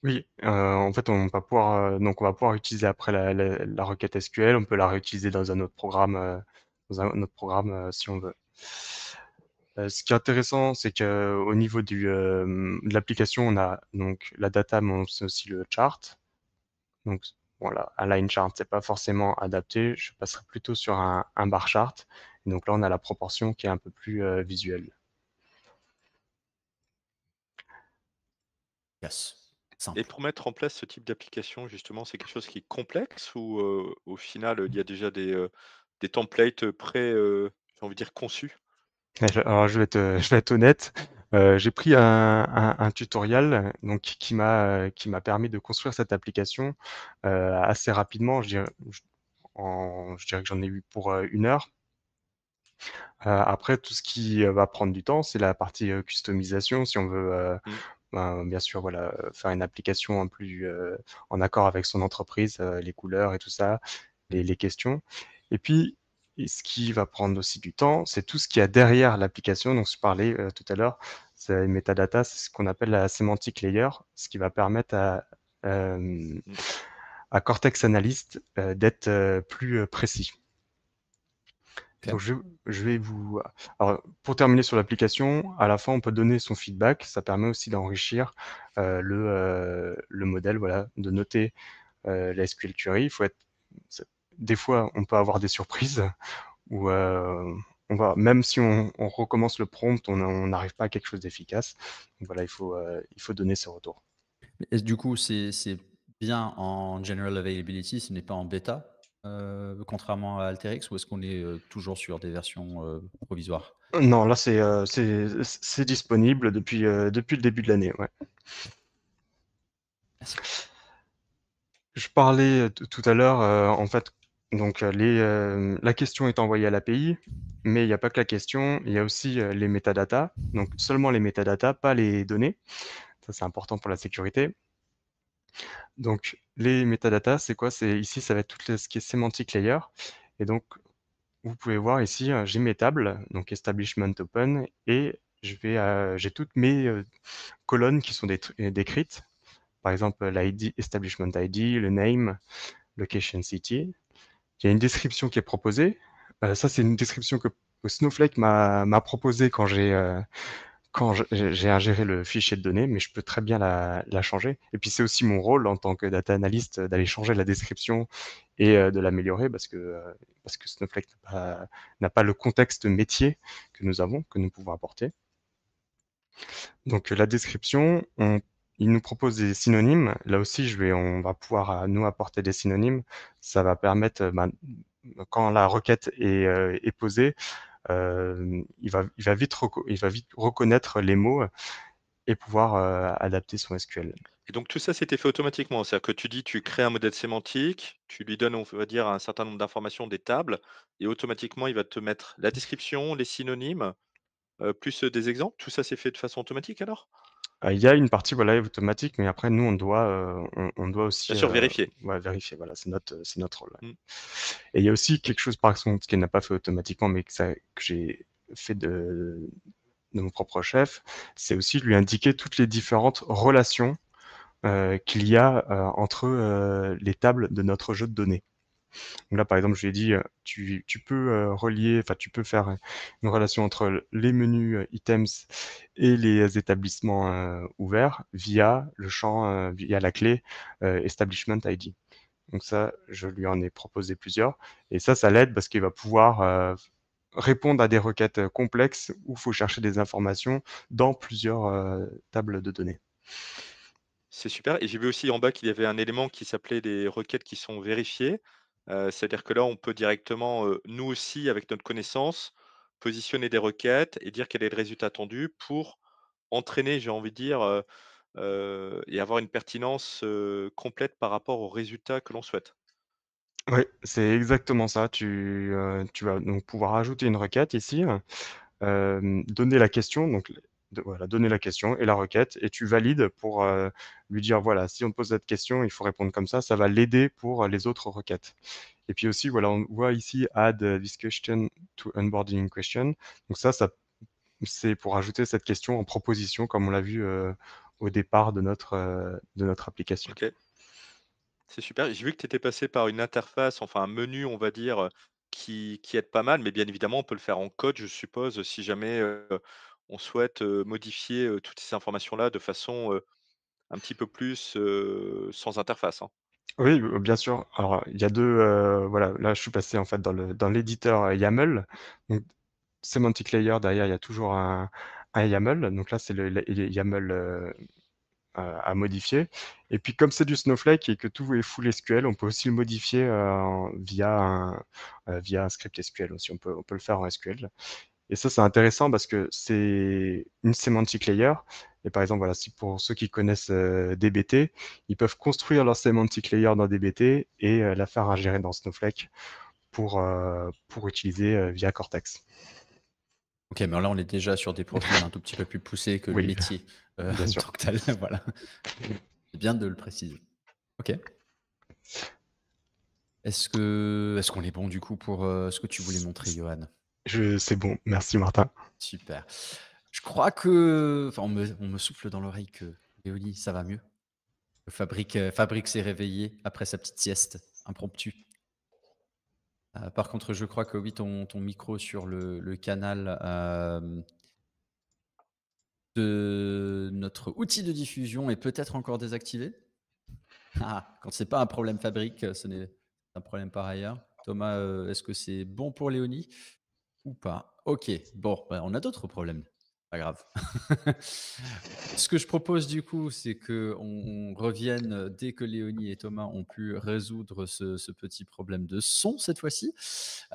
Oui, en fait, on va pouvoir utiliser après la requête SQL, on peut la réutiliser dans un autre programme, si on veut. Ce qui est intéressant, c'est qu'au niveau de l'application, on a donc la data, mais on sait aussi le chart. Donc voilà, un line chart, c'est pas forcément adapté. Je passerai plutôt sur un bar chart. Et donc là, on a la proportion qui est un peu plus visuelle. Yes. Et Simple. pour mettre en place ce type d'application, justement, c'est quelque chose qui est complexe ou, au final, il y a déjà des templates, j'ai envie de dire conçus? Alors je vais être honnête, j'ai pris un tutoriel donc qui m'a permis de construire cette application, assez rapidement. Je dirais que j'en ai eu pour, 1 heure. Après tout ce qui, va prendre du temps, c'est la partie, customisation. Si on veut, Mmh. bien sûr, voilà, faire une application en accord avec son entreprise, les couleurs et tout ça, les questions. Et puis ce qui va prendre aussi du temps, c'est tout ce qu'il y a derrière l'application dont je parlais, tout à l'heure. ces métadatas, c'est ce qu'on appelle la semantic layer, ce qui va permettre Mmh. à Cortex Analyst d'être plus précis. Ok. Donc je vais vous... Alors, pour terminer sur l'application, à la fin, on peut donner son feedback. Ça permet aussi d'enrichir le modèle, voilà, de noter la SQL query. Des fois, on peut avoir des surprises où même si on recommence le prompt, on n'arrive pas à quelque chose d'efficace. Donc voilà, il faut donner ses retours. Et du coup, c'est bien en general availability, ce n'est pas en bêta, contrairement à Alteryx, ou est-ce qu'on est toujours sur des versions provisoires? Non, là, c'est disponible depuis le début de l'année. Ouais. Merci. Je parlais tout à l'heure, en fait, donc la question est envoyée à l'API, mais il n'y a pas que la question, il y a aussi les métadatas. Donc seulement les métadatas, pas les données. Ça, c'est important pour la sécurité. Donc les métadatas, c'est quoi? Ici, ça va être tout ce qui est semantic layer. Et donc, vous pouvez voir ici, j'ai mes tables, donc establishment open, et j'ai toutes mes colonnes qui sont décrites. Par exemple, l'ID, establishment ID, le name, location city. Il y a une description qui est proposée. Ça, c'est une description que Snowflake m'a proposée quand j'ai ingéré le fichier de données, mais je peux très bien la changer. Et puis, c'est aussi mon rôle en tant que data analyst d'aller changer la description et de l'améliorer parce que Snowflake n'a pas le contexte métier que nous pouvons apporter. Donc, la description, il nous propose des synonymes. Là aussi, on va pouvoir nous apporter des synonymes. Ça va permettre, quand la requête est posée, il va vite reconnaître les mots et pouvoir adapter son SQL. Et donc tout ça, c'était fait automatiquement? C'est-à-dire que tu dis, tu crées un modèle sémantique, tu lui donnes, on va dire, un certain nombre d'informations, des tables, et automatiquement, il va te mettre la description, les synonymes, plus, des exemples? Tout ça, c'est fait de façon automatique alors? Il y a une partie voilà, automatique, mais après, nous, on doit aussi Bien sûr, vérifier. ouais, vérifier. Voilà, c'est notre rôle. Ouais. Mmh. Et il y a aussi quelque chose, par exemple, qui n'a pas fait automatiquement, mais que j'ai fait de mon propre chef, c'est aussi lui indiquer toutes les différentes relations qu'il y a entre les tables de notre jeu de données. Donc là, par exemple, je lui ai dit, tu peux tu peux faire une relation entre les menus items et les établissements ouverts via le champ, via la clé Establishment ID. Donc ça, je lui en ai proposé plusieurs. Et ça l'aide parce qu'il va pouvoir répondre à des requêtes complexes où il faut chercher des informations dans plusieurs tables de données. C'est super, et j'ai vu aussi en bas qu'il y avait un élément qui s'appelait des requêtes qui sont vérifiées. C'est-à-dire que là, on peut directement, nous aussi, avec notre connaissance, positionner des requêtes et dire quel est le résultat attendu pour entraîner, j'ai envie de dire, et avoir une pertinence, complète par rapport aux résultats que l'on souhaite. Oui, c'est exactement ça. Tu vas donc pouvoir ajouter une requête ici, donner la question, donc voilà, donner la question et la requête, et tu valides pour lui dire voilà, si on te pose cette question, il faut répondre comme ça va l'aider pour les autres requêtes. Et puis aussi, voilà, on voit ici add this question to onboarding question. Donc ça c'est pour ajouter cette question en proposition, comme on l'a vu au départ de notre application. OK, c'est super. J'ai vu que tu étais passé par une interface, enfin un menu, on va dire, qui aide pas mal, mais bien évidemment, on peut le faire en code, je suppose, si jamais, on souhaite, modifier, toutes ces informations-là de façon, un petit peu plus, sans interface, hein? Oui, bien sûr. Alors, il y a 2 voilà, là, je suis passé, en fait, dans l'éditeur, YAML. Donc semantic layer, derrière, il y a toujours un YAML. Donc là, c'est le YAML, à modifier. Et puis, comme c'est du Snowflake et que tout est full SQL, on peut aussi le modifier, via un script SQL aussi. On peut le faire en SQL. Et ça, c'est intéressant parce que c'est une semantic layer. Et par exemple, voilà, si pour ceux qui connaissent DBT, ils peuvent construire leur semantic layer dans DBT et la faire ingérer dans Snowflake pour utiliser via Cortex. Ok, mais là, on est déjà sur des profils un tout petit peu plus poussés que le Oui, métier bien sûr. tant que tel. Voilà. C'est bien de le préciser. Ok. Est-ce qu'on est bon du coup pour ce que tu voulais montrer, Johan? C'est bon. Merci, Martin. Super. Je crois que enfin, on me souffle dans l'oreille que Léonie, ça va mieux. Fabrique s'est réveillé après sa petite sieste impromptue. Par contre, je crois que oui, ton micro sur le canal, de notre outil de diffusion est peut-être encore désactivé? Ah, quand c'est pas un problème Fabrique, ce n'est un problème par ailleurs. Thomas, est-ce que c'est bon pour Léonie ou pas? OK, bon, bah, on a d'autres problèmes. Pas grave. Ce que je propose du coup, c'est qu'on revienne, dès que Léonie et Thomas ont pu résoudre ce petit problème de son cette fois-ci.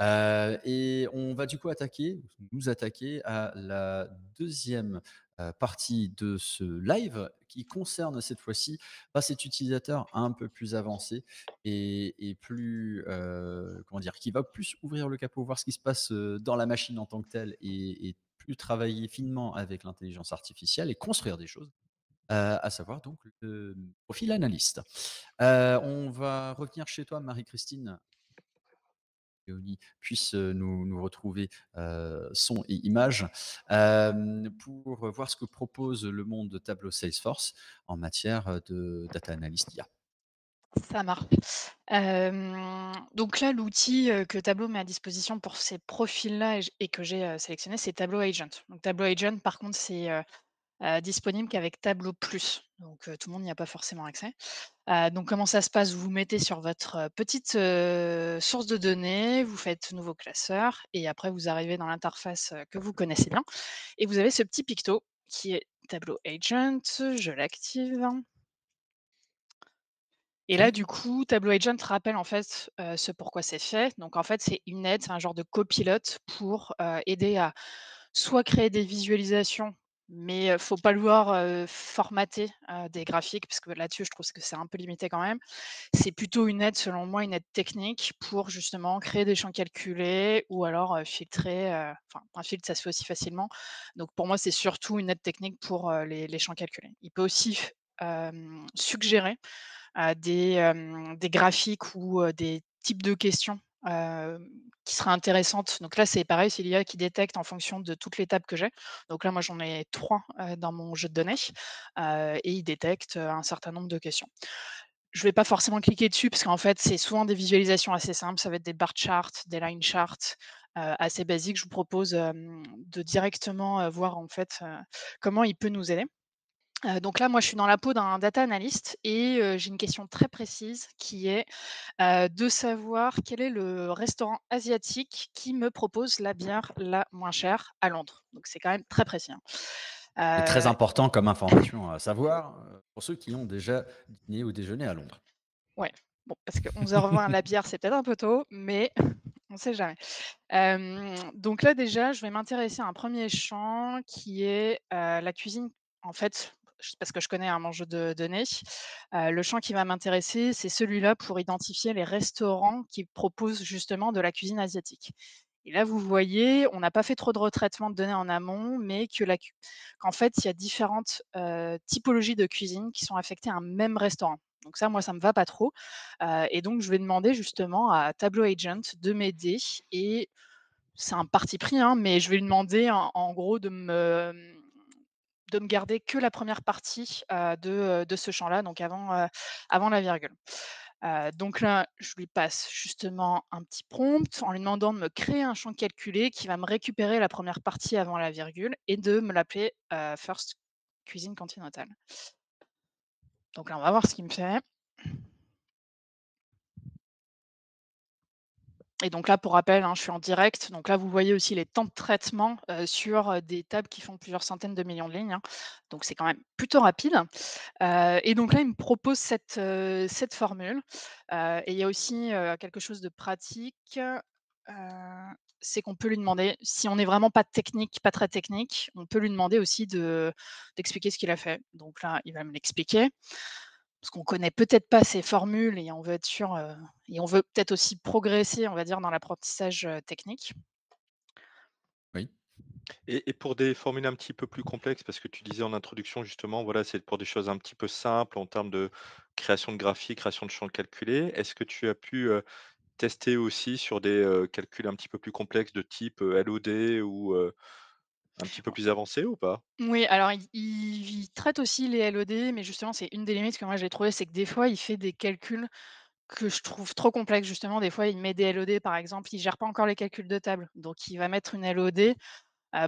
Et on va du coup nous attaquer à la deuxième partie de ce live qui concerne cette fois-ci, bah, cet utilisateur un peu plus avancé et plus, comment dire? Qui va plus ouvrir le capot, voir ce qui se passe, dans la machine en tant que telle et plus travailler finement avec l'intelligence artificielle et construire des choses, à savoir donc le profil analyste. On va revenir chez toi Marie-Christine, Léonie puisse, nous retrouver, son et image, pour voir ce que propose le monde de Tableau Salesforce en matière, de data analyst IA. Ça marche. Donc là, l'outil, que Tableau met à disposition pour ces profils-là et que j'ai, sélectionné, c'est Tableau Agent. Donc Tableau Agent, par contre, c'est, disponible qu'avec Tableau Plus. Donc tout le monde n'y a pas forcément accès. Donc comment ça se passe? Vous mettez sur votre, petite, source de données, vous faites nouveau classeur et après vous arrivez dans l'interface, que vous connaissez bien et vous avez ce petit picto qui est Tableau Agent. Je l'active. Et là, OK. du coup, Tableau Agent rappelle en fait, ce pourquoi c'est fait. Donc en fait, c'est une aide, c'est un genre de copilote pour, aider à soit créer des visualisations, mais, faut pas le voir, formater, des graphiques parce que là-dessus, je trouve que c'est un peu limité quand même. C'est plutôt une aide, selon moi, une aide technique pour justement créer des champs calculés ou alors, filtrer, enfin un filtre, ça se fait aussi facilement. Donc pour moi, c'est surtout une aide technique pour, les champs calculés. Il peut aussi suggérer des graphiques ou des types de questions, qui seraient intéressantes. Donc là, c'est pareil, c'est l'IA qui détecte en fonction de toutes les tables que j'ai. Donc là, moi, j'en ai 3 dans mon jeu de données, et il détecte, un certain nombre de questions. Je vais pas forcément cliquer dessus parce qu'en fait, c'est souvent des visualisations assez simples. Ça va être des bar charts, des line charts, assez basiques. Je vous propose, de directement, voir en fait, comment il peut nous aider. Donc là, moi, je suis dans la peau d'un data analyst et j'ai une question très précise qui est, de savoir quel est le restaurant asiatique qui me propose la bière la moins chère à Londres. Donc c'est quand même très précis, hein. C'est très Heu, important comme information à savoir, pour ceux qui ont déjà dîné ou déjeuné à Londres. ouais, bon, parce que 11h20 la bière, c'est peut-être un peu tôt, mais on ne sait jamais. Donc là, déjà, je vais m'intéresser à un premier champ qui est, la cuisine. En fait, parce que je connais, un jeu de données, le champ qui va m'intéresser, c'est celui-là pour identifier les restaurants qui proposent justement de la cuisine asiatique. Et là, vous voyez, on n'a pas fait trop de retraitement de données en amont, mais qu'en fait, il y a différentes, typologies de cuisine qui sont affectées à un même restaurant. Donc ça, moi, ça me va pas trop. Et donc je vais demander justement à Tableau Agent de m'aider et c'est un parti pris, hein, mais je vais lui demander en gros de me garder que la première partie, de ce champ-là, donc avant la virgule. Donc là, je lui passe justement un petit prompt en lui demandant de me créer un champ calculé qui va me récupérer la première partie avant la virgule et de me l'appeler, first cuisine continentale. Donc là, on va voir ce qu'il me fait. Et donc là, pour rappel, hein, je suis en direct. Donc là, vous voyez aussi les temps de traitement, sur, des tables qui font plusieurs centaines de millions de lignes, hein. Donc c'est quand même plutôt rapide. Et donc là, il me propose cette formule. Et il y a aussi, quelque chose de pratique, c'est qu'on peut lui demander, si on n'est vraiment pas technique, pas très technique, on peut lui demander aussi d'expliquer ce qu'il a fait. Donc là, il va me l'expliquer. Parce qu'on connaît peut-être pas ces formules et on veut être sûr, et on veut peut-être aussi progresser, on va dire, dans l'apprentissage, technique. Oui. Et pour des formules un petit peu plus complexes, parce que tu disais en introduction justement, voilà, c'est pour des choses un petit peu simples en termes de création de graphiques, création de champs calculés. Est-ce que tu as pu, tester aussi sur des, calculs un petit peu plus complexes de type, LOD ou Un petit peu plus avancé ou pas? Oui, alors il traite aussi les LOD, mais justement, c'est une des limites que moi j'ai trouvées, c'est que des fois, il fait des calculs que je trouve trop complexes. Justement, des fois, il met des LOD, par exemple, il gère pas encore les calculs de table. Donc il va mettre une LOD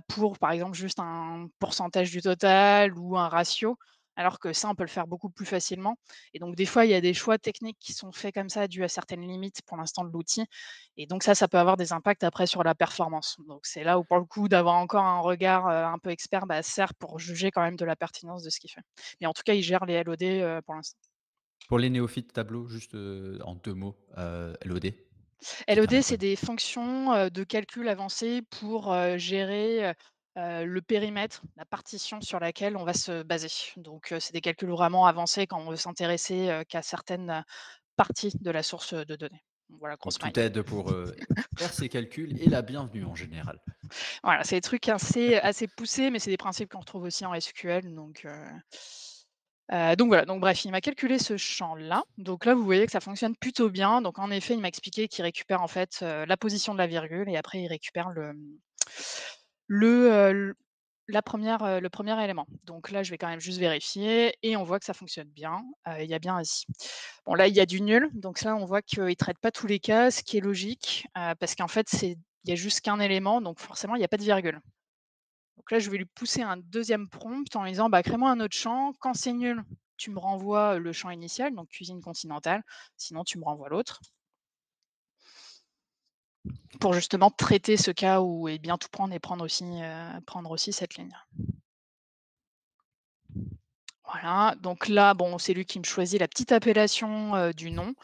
pour, par exemple, juste un pourcentage du total ou un ratio, alors que ça, on peut le faire beaucoup plus facilement. Et donc, des fois, il y a des choix techniques qui sont faits comme ça, dus à certaines limites pour l'instant de l'outil. Et donc ça peut avoir des impacts après sur la performance. Donc c'est là où, pour le coup, d'avoir encore un regard un peu expert sert pour juger quand même de la pertinence de ce qu'il fait. Mais en tout cas, il gère les LOD pour l'instant. Pour les néophytes Tableau, juste, en 2 mots, LOD, ça LOD, permet quoi? c'est des fonctions, de calcul avancées pour, gérer, le périmètre, la partition sur laquelle on va se baser. Donc, c'est des calculs vraiment avancés quand on veut s'intéresser, qu'à certaines, parties de la source, de données. Voilà, Donc grosso modo. tout aide pour, faire ses calculs et la bienvenue en général. Voilà, c'est des trucs assez poussés, mais c'est des principes qu'on retrouve aussi en SQL, donc voilà, donc bref, il m'a calculé ce champ-là. Donc là, vous voyez que ça fonctionne plutôt bien. Donc en effet, il m'a expliqué qu'il récupère en fait, la position de la virgule et après il récupère le, l la 1re, le premier élément. Donc là, je vais quand même juste vérifier et on voit que ça fonctionne bien. Il y a bien ici. Bon là, il y a du nul, donc là, on voit qu'il ne traite pas tous les cas, ce qui est logique, parce qu'en fait, il y a juste qu'un élément, donc forcément, il y a pas de virgule. Donc là, je vais lui pousser un deuxième prompt en lui disant: «Bah, crée-moi un autre champ. Quand c'est nul, tu me renvoies le champ initial, donc cuisine continentale, sinon tu me renvoies l'autre». Pour justement traiter ce cas où et bien tout prendre et prendre aussi cette ligne. Voilà, donc là, bon, c'est lui qui me choisit la petite appellation, du nom.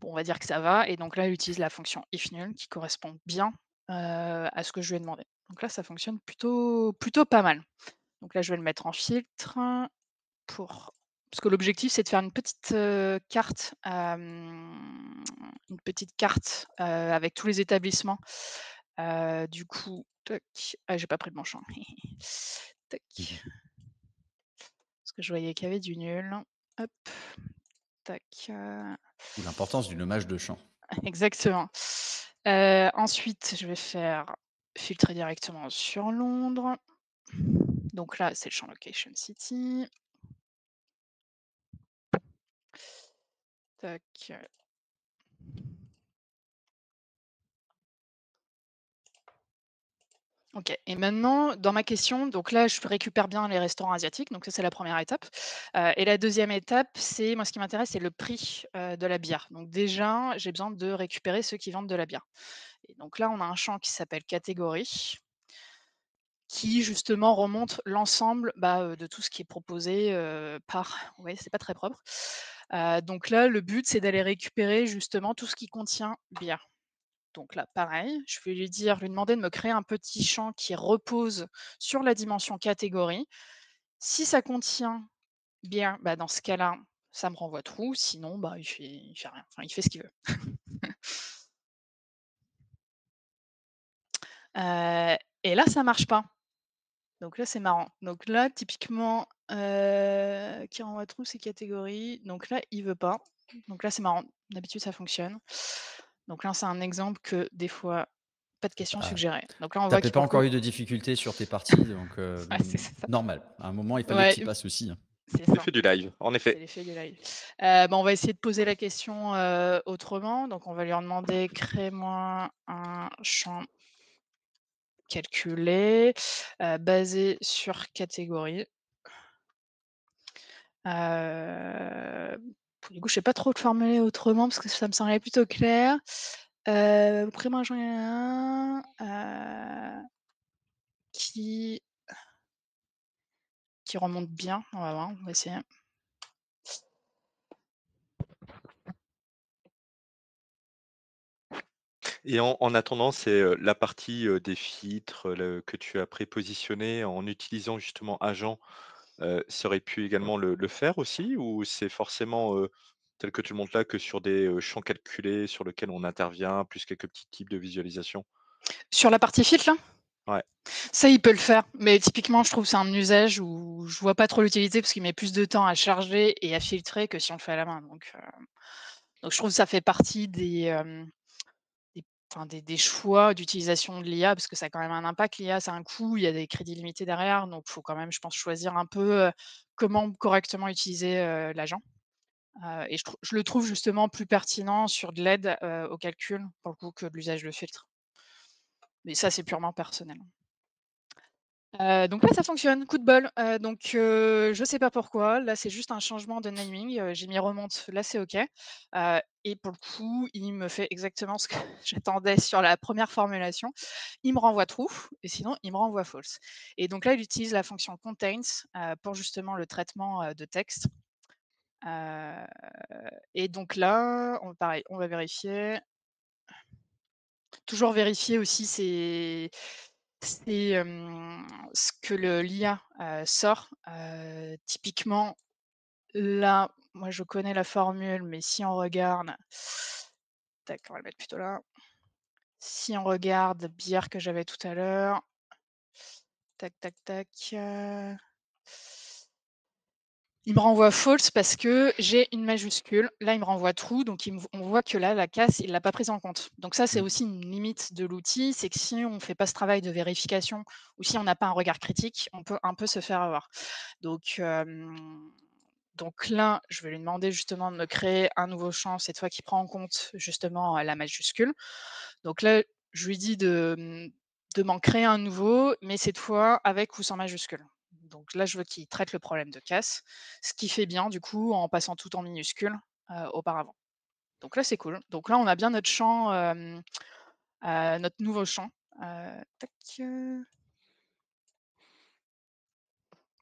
Bon, on va dire que ça va et donc là, il utilise la fonction if nul qui correspond bien, à ce que je lui ai demandé. Donc là, ça fonctionne plutôt pas mal. Donc là, je vais le mettre en filtre. Pour Parce que l'objectif, c'est de faire une petite carte, avec tous les établissements. Du coup, tac, ah, j'ai pas pris le bon champ. Tac, Mmh. parce que je voyais qu'il y avait du nul. Hop, tac, D'où l'importance du nommage de champ. exactement. Ensuite, je vais faire filtrer directement sur Londres. Donc là, c'est le champ location city. Tac. OK et maintenant, dans ma question, donc là, je récupère bien les restaurants asiatiques, donc ça, c'est la première étape, et la deuxième étape, c'est moi, ce qui m'intéresse, c'est le prix, de la bière. Donc déjà, j'ai besoin de récupérer ceux qui vendent de la bière et donc là, on a un champ qui s'appelle catégorie, qui justement remonte l'ensemble, de tout ce qui est proposé, par ouais, c'est pas très propre, donc là, le but, c'est d'aller récupérer justement tout ce qui contient bière. Donc là, pareil, je vais lui demander de me créer un petit champ qui repose sur la dimension catégorie. Si ça contient bien, dans ce cas-là, ça me renvoie true, sinon, il fait rien, enfin, il fait ce qu'il veut. Et là, ça marche pas. Donc là, c'est marrant. Donc là, typiquement, qui renvoie true, c'est catégorie. Donc là, il veut pas. Donc là, c'est marrant. D'habitude, ça fonctionne. Donc là, c'est un exemple que des fois, pas de questions Ah, suggérées. Donc là, on tu voit avais qu'il pas pour le encore coup eu de difficultés sur tes parties, donc ouais, c'est ça. normal. À un moment, il fallait que Ouais, tu y passes aussi, hein. c'est ça. L'effet du live, en C'est effet. l'effet du live. On va essayer de poser la question, autrement. Donc on va lui demander: «Crée-moi un champ calculé, basé sur catégorie». Heu, du coup, je sais pas trop le formuler autrement parce que ça me semblait plutôt clair. Crée-moi un champ qui remonte bien. On va voir, on va essayer. Et en attendant, c'est, la partie, des filtres, que tu as prépositionnés en utilisant justement agent, ça aurait pu également le faire aussi? Ou c'est forcément, tel que tu le montres là, que sur des, champs calculés sur lesquels on intervient, plus quelques petits types de visualisation? Sur la partie filtre là? Ouais. Ça, il peut le faire, mais typiquement, je trouve que c'est un usage où je vois pas trop l'utilité parce qu'il met plus de temps à charger et à filtrer que si on le fait à la main, donc je trouve que ça fait partie des enfin des choix d'utilisation de l'IA parce que ça a quand même un impact. L'IA, ça a un coût, il y a des crédits limités derrière, donc il faut quand même, je pense, choisir un peu, comment correctement utiliser, l'agent. Et je le trouve justement plus pertinent sur de l'aide, au calcul, pour le coup, que de l'usage de filtres. Mais ça, c'est purement personnel. Donc là, ça fonctionne, coup de bol. Je sais pas pourquoi. Là, c'est juste un changement de naming, j'ai mis remonte, là, c'est OK. Et pour le coup, il me fait exactement ce que j'attendais sur la première formulation. Il me renvoie true et sinon, il me renvoie false. Et donc là, il utilise la fonction contains, pour justement le traitement, de texte. Heu et donc là, pareil, on va vérifier. Toujours vérifier aussi ce que l'IA, sort. Typiquement, là, moi, je connais la formule, mais si on regarde tac, on va le mettre plutôt là. Si on regarde bière que j'avais tout à l'heure, tac, tac, tac, il me renvoie false parce que j'ai une majuscule. Là, il me renvoie true, donc on voit que là, la casse, il l'a pas prise en compte. Donc ça, c'est Mmh. aussi une limite de l'outil, c'est que si on fait pas ce travail de vérification ou si on n'a pas un regard critique, on peut un peu se faire avoir. Donc, donc là, je vais lui demander justement de me créer un nouveau champ, cette fois qui prend en compte justement, la majuscule. Donc là, je lui dis de m'en créer un nouveau, mais cette fois avec ou sans majuscule. Donc là, je veux qu'il traite le problème de casse, ce qu'il fait bien du coup en passant tout en minuscule, auparavant. Donc là, c'est cool. Donc là, on a bien notre champ, notre nouveau champ. Tac,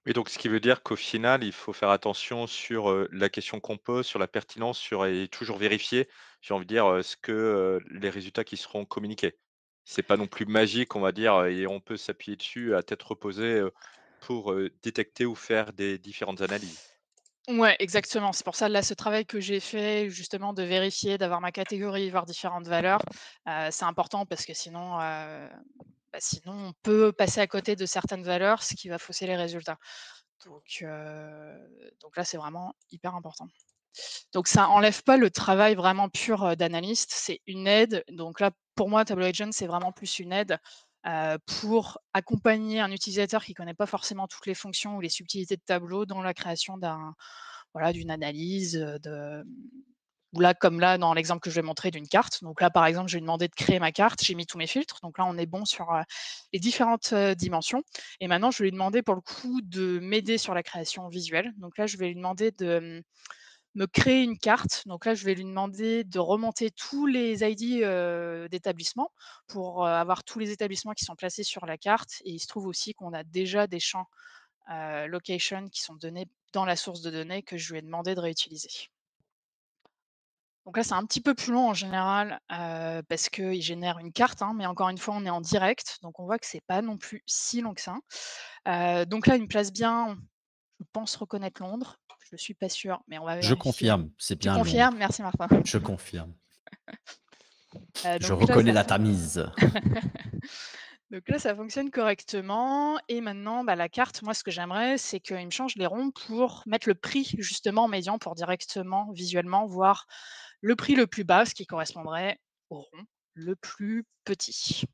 Et donc ce qui veut dire qu'au final, il faut faire attention sur, la question qu'on pose, sur la pertinence, sur et toujours vérifier, j'ai envie de dire, ce que, les résultats qui seront communiqués. C'est pas non plus magique, on va dire, et on peut s'appuyer dessus à tête reposée, pour, détecter ou faire des différentes analyses. Ouais, exactement. C'est pour ça, là, ce travail que j'ai fait, justement, de vérifier, d'avoir ma catégorie, voir différentes valeurs, c'est important parce que sinon, sinon on peut passer à côté de certaines valeurs, ce qui va fausser les résultats. Donc là, c'est vraiment hyper important. Donc ça enlève pas le travail vraiment pur, d'analyste, c'est une aide. Donc là, pour moi, Tableau Agent, c'est vraiment plus une aide, pour accompagner un utilisateur qui connaît pas forcément toutes les fonctions ou les subtilités de Tableau dans la création d'une analyse, ou là, comme là, dans l'exemple que je vais montrer d'une carte. Donc là, par exemple, je vais lui demander de créer ma carte, j'ai mis tous mes filtres. Donc là, on est bon sur, les différentes, dimensions et maintenant, je vais lui demander pour le coup de m'aider sur la création visuelle. Donc là, je vais lui demander de me créer une carte. Donc là, je vais lui demander de remonter tous les ID, d'établissements pour, avoir tous les établissements qui sont placés sur la carte et il se trouve aussi qu'on a déjà des champs, location qui sont donnés dans la source de données que je lui ai demandé de réutiliser. Donc là, c'est un petit peu plus long en général, parce qu'il génère une carte, hein, mais encore une fois, on est en direct, donc on voit que c'est pas non plus si long que ça. Donc là, il me place bien, je pense reconnaître Londres. Je suis pas sûre, mais on va Je vérifier. confirme, c'est Tu bien confirmes? Londres. Merci Martin. Je confirme. Je Donc là, reconnais ça la Tamise. donc là, ça fonctionne correctement et maintenant, la carte, moi, ce que j'aimerais, c'est qu'il me change les ronds pour mettre le prix justement médian pour directement, visuellement, voir le prix le plus bas, ce qui correspondrait au rond le plus petit.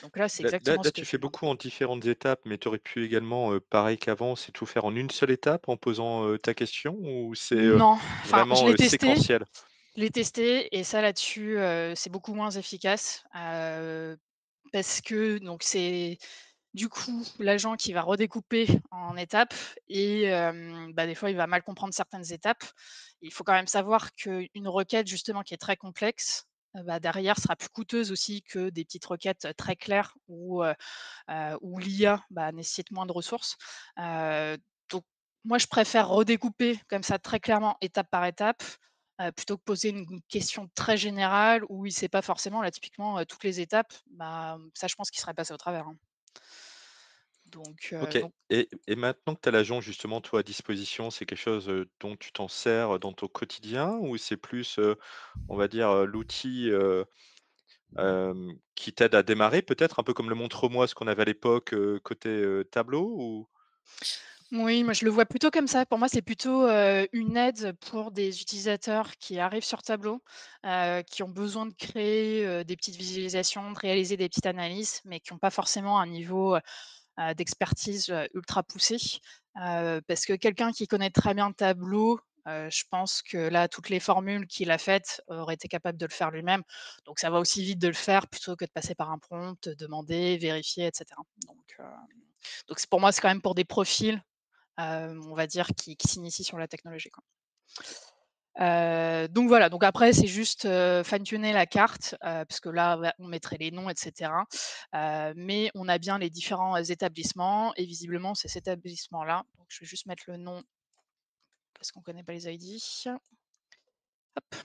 Donc là, c'est Là là exactement ce là, que tu je fais lui demande. beaucoup en différentes étapes, mais tu aurais pu également, pareil qu'avant, c'est tout faire en une seule étape en posant, ta question ou c'est, Non, enfin, vraiment, séquentiel? je l'ai testé et ça là-dessus, c'est beaucoup moins efficace, parce que donc c'est du coup l'agent qui va redécouper en étapes et des fois, il va mal comprendre certaines étapes. Il faut quand même savoir qu'une requête justement qui est très complexe, derrière sera plus coûteuse aussi que des petites requêtes, très claires où l'IA, nécessite moins de ressources. Donc moi, je préfère redécouper comme ça très clairement, étape par étape, plutôt que poser une question très générale où il ne sait pas forcément, là, typiquement, toutes les étapes, ça, je pense qu'il serait passé au travers, hein. Donc OK, donc et maintenant que tu as l'agent justement, toi, à disposition, c'est quelque chose, dont tu t'en sers, dans ton quotidien ou c'est plus, on va dire, l'outil, qui t'aide à démarrer peut-être un peu comme le montre-moi ce qu'on avait à l'époque, côté, tableau ou? Oui, moi je le vois plutôt comme ça. Pour moi, c'est plutôt, une aide pour des utilisateurs qui arrivent sur Tableau, qui ont besoin de créer, des petites visualisations, de réaliser des petites analyses, mais qui ont pas forcément un niveau, d'expertise, ultra poussé. Parce que quelqu'un qui connaît très bien Tableau, je pense que là, toutes les formules qu'il a faites, aurait été capable de le faire lui-même. Donc ça va aussi vite de le faire plutôt que de passer par un prompt, demander, vérifier et cetera. Donc c'est pour moi, c'est quand même pour des profils, on va dire qui s'initient sur la technologie, quoi. Donc voilà, donc après c'est juste, fine tuner la carte, parce que là, on mettrait les noms et cetera. Mais on a bien les différents, établissements et visiblement c'est cet établissement-là. Donc je vais juste mettre le nom parce qu'on ne connaît pas les ID. Hop.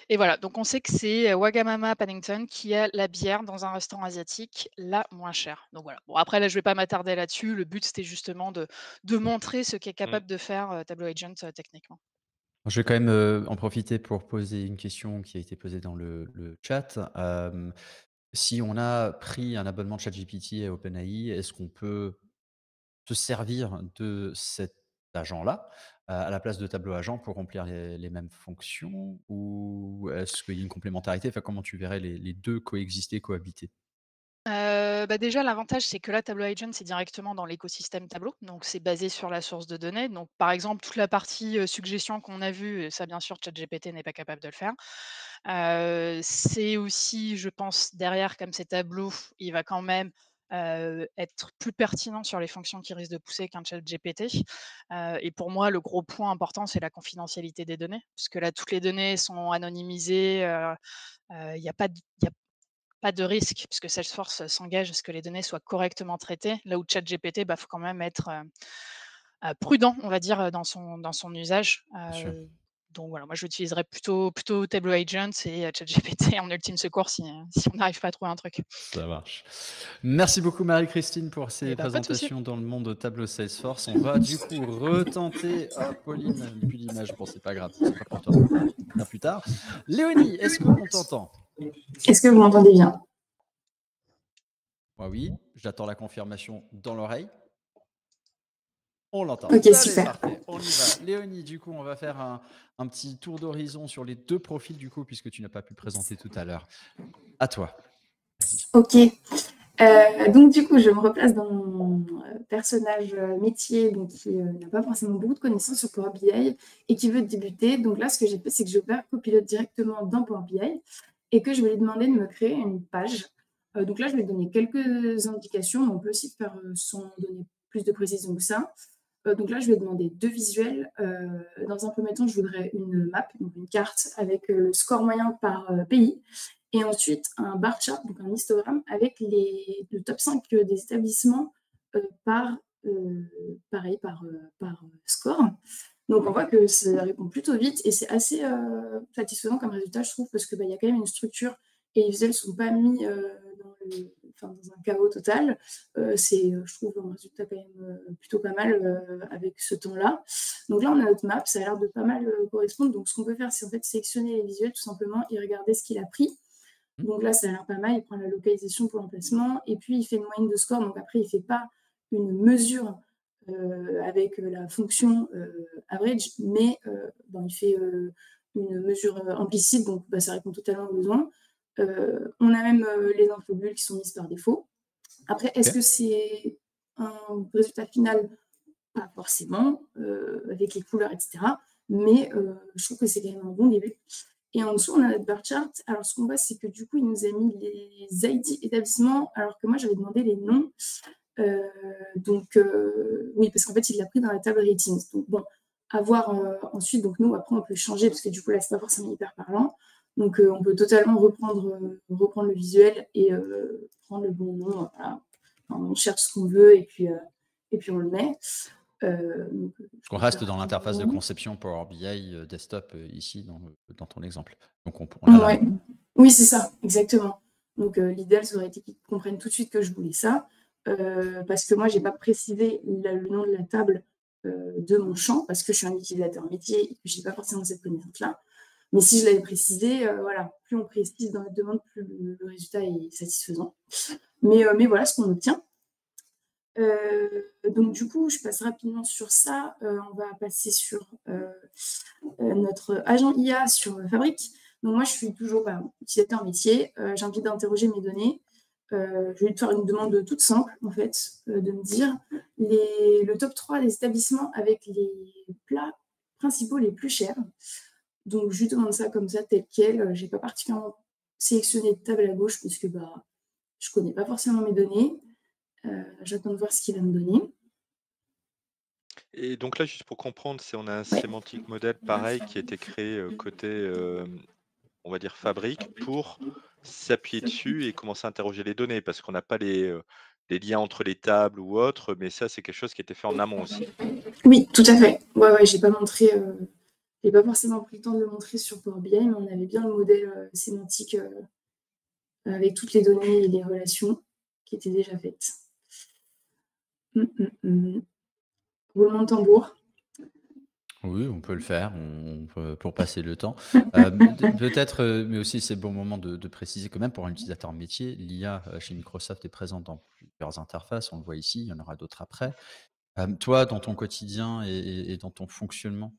Et voilà, donc on sait que c'est, Wagamama Paddington qui a la bière dans un restaurant asiatique la moins chère. Donc voilà. Bon après là, je vais pas m'attarder là-dessus. Le but, c'était justement de montrer ce qu'est Mmh. capable de faire, Tableau Agent, techniquement. Je vais quand même en profiter pour poser une question qui a été posée dans le chat. Si on a pris un abonnement de ChatGPT à OpenAI, est-ce qu'on peut se servir de cet agent-là, à la place de Tableau Agent pour remplir les mêmes fonctions? Ou est-ce qu'il y a une complémentarité? Enfin, comment tu verrais les 2 coexister, cohabiter? Bah, déjà, l'avantage, c'est que là, Tableau Agent, c'est directement dans l'écosystème Tableau, donc c'est basé sur la source de données. Donc, par exemple, toute la partie, suggestion qu'on a vue, ça, bien sûr, ChatGPT n'est pas capable de le faire. C'est aussi, je pense, derrière, comme c'est Tableau, il va quand même, être plus pertinent sur les fonctions qu'il risque de pousser qu'un ChatGPT. Et pour moi, le gros point important, c'est la confidentialité des données, puisque là, toutes les données sont anonymisées, il y a pas de risque puisque Salesforce s'engage à ce que les données soient correctement traitées. Là où ChatGPT, bah, faut quand même être, prudent, on va dire, dans son usage. Bien sûr. Donc voilà, moi j'utiliserais plutôt Tableau Agent et ChatGPT en ultime secours si on n'arrive pas à trouver un truc. Ça marche. Merci beaucoup Marie-Christine pour ces Et bah, pas de souci. présentations dans le monde de Tableau Salesforce. On va du coup retenter. Ah, Pauline, plus d'image. Bon, c'est pas grave, c'est pas pour toi. À plus tard. Léonie, est-ce qu'on t'entend? Est-ce que vous m'entendez bien? Moi, oui. J'attends la confirmation dans l'oreille. On l'entend. Ok, Allez, super. parfait. On y va. Léonie, du coup, on va faire un petit tour d'horizon sur les 2 profils, du coup, puisque tu n'as pas pu présenter tout à l'heure. À toi. Vas-y. Ok. Donc du coup, je me replace dans mon personnage métier donc, qui n'a pas forcément beaucoup de connaissances sur Power BI et qui veut débuter. Donc là, ce que j'ai fait, c'est que j'ai ouvert Copilot directement dans Power BI et que je vais lui demander de me créer une page. Donc là, je vais lui donner quelques indications, mais on peut aussi faire sans donner plus de précision que ça. Donc là, je vais demander 2 visuels. Dans un premier temps, je voudrais une map, donc une carte avec le score moyen par pays. Et ensuite, un bar chart, donc un histogramme avec le top 5 des établissements par score. Donc on voit que ça répond plutôt vite et c'est assez satisfaisant comme résultat, je trouve, parce qu'il y a quand même une structure et les visuels ne sont pas mis dans un chaos total. C'est, je trouve, un résultat quand même plutôt pas mal avec ce temps-là. Donc là, on a notre map, ça a l'air de pas mal correspondre. Donc ce qu'on peut faire, c'est en fait sélectionner les visuels tout simplement et regarder ce qu'il a pris. Donc là, ça a l'air pas mal. Il prend la localisation pour l'emplacement et puis il fait une moyenne de score. Donc après, il ne fait pas une mesure avec la fonction average, mais il fait une mesure implicite. Donc ça répond totalement aux besoins. On a même les infobules qui sont mises par défaut. Après, est-ce que c'est un résultat final? Pas forcément, avec les couleurs, etc. Mais je trouve que c'est quand même un bon début. Et en dessous, on a notre bar chart. Alors, ce qu'on voit, c'est que du coup, il nous a mis les ID établissements, alors que moi, j'avais demandé les noms. Oui, parce qu'en fait, il l'a pris dans la table ratings. Donc, bon, à voir ensuite. Donc, nous, après, on peut changer, parce que du coup, là, c'est pas forcément hyper parlant. Donc, on peut totalement reprendre le visuel et prendre le bon nom. Voilà. Enfin, on cherche ce qu'on veut et puis on le met. On reste dans l'interface de conception Power BI desktop ici dans ton exemple. Donc on a ouais. Oui, c'est ça, exactement. Donc l'idéal, ça aurait été qu'ils comprennent tout de suite que je voulais ça, parce que moi, je n'ai pas précisé le nom de la table de mon champ, parce que je suis un utilisateur métier et que je n'ai pas forcément cette connaissance-là. Mais si je l'avais précisé, voilà, plus on précise dans la demande, plus le résultat est satisfaisant. Mais voilà ce qu'on obtient. Donc du coup, je passe rapidement sur ça. On va passer sur notre agent IA sur Fabric. Donc moi, je suis toujours utilisateur métier. J'ai envie d'interroger mes données. Je vais te faire une demande toute simple, en fait, de me dire le top 3 des établissements avec les plats principaux les plus chers. Donc, je lui demande ça comme ça, tel quel. Je n'ai pas particulièrement sélectionné de table à gauche parce que je ne connais pas forcément mes données. J'attends de voir ce qu'il va me donner. Et donc là, juste pour comprendre, on a un Ouais. sémantique modèle pareil qui a été créé côté, on va dire, Fabric pour s'appuyer dessus et commencer à interroger les données parce qu'on n'a pas les liens entre les tables ou autres, mais ça, c'est quelque chose qui a été fait en amont aussi. Oui, tout à fait. Ouais, j'ai pas montré, j'ai pas forcément pris le temps de le montrer sur Power BI, mais on avait bien le modèle sémantique avec toutes les données et les relations qui étaient déjà faites. Roulement de tambour. Oui, on peut le faire pour passer le temps. Peut-être, mais aussi c'est le bon moment de préciser quand même pour un utilisateur métier, l'IA chez Microsoft est présente dans plusieurs interfaces, on le voit ici, il y en aura d'autres après. Toi, dans ton quotidien et dans ton fonctionnement,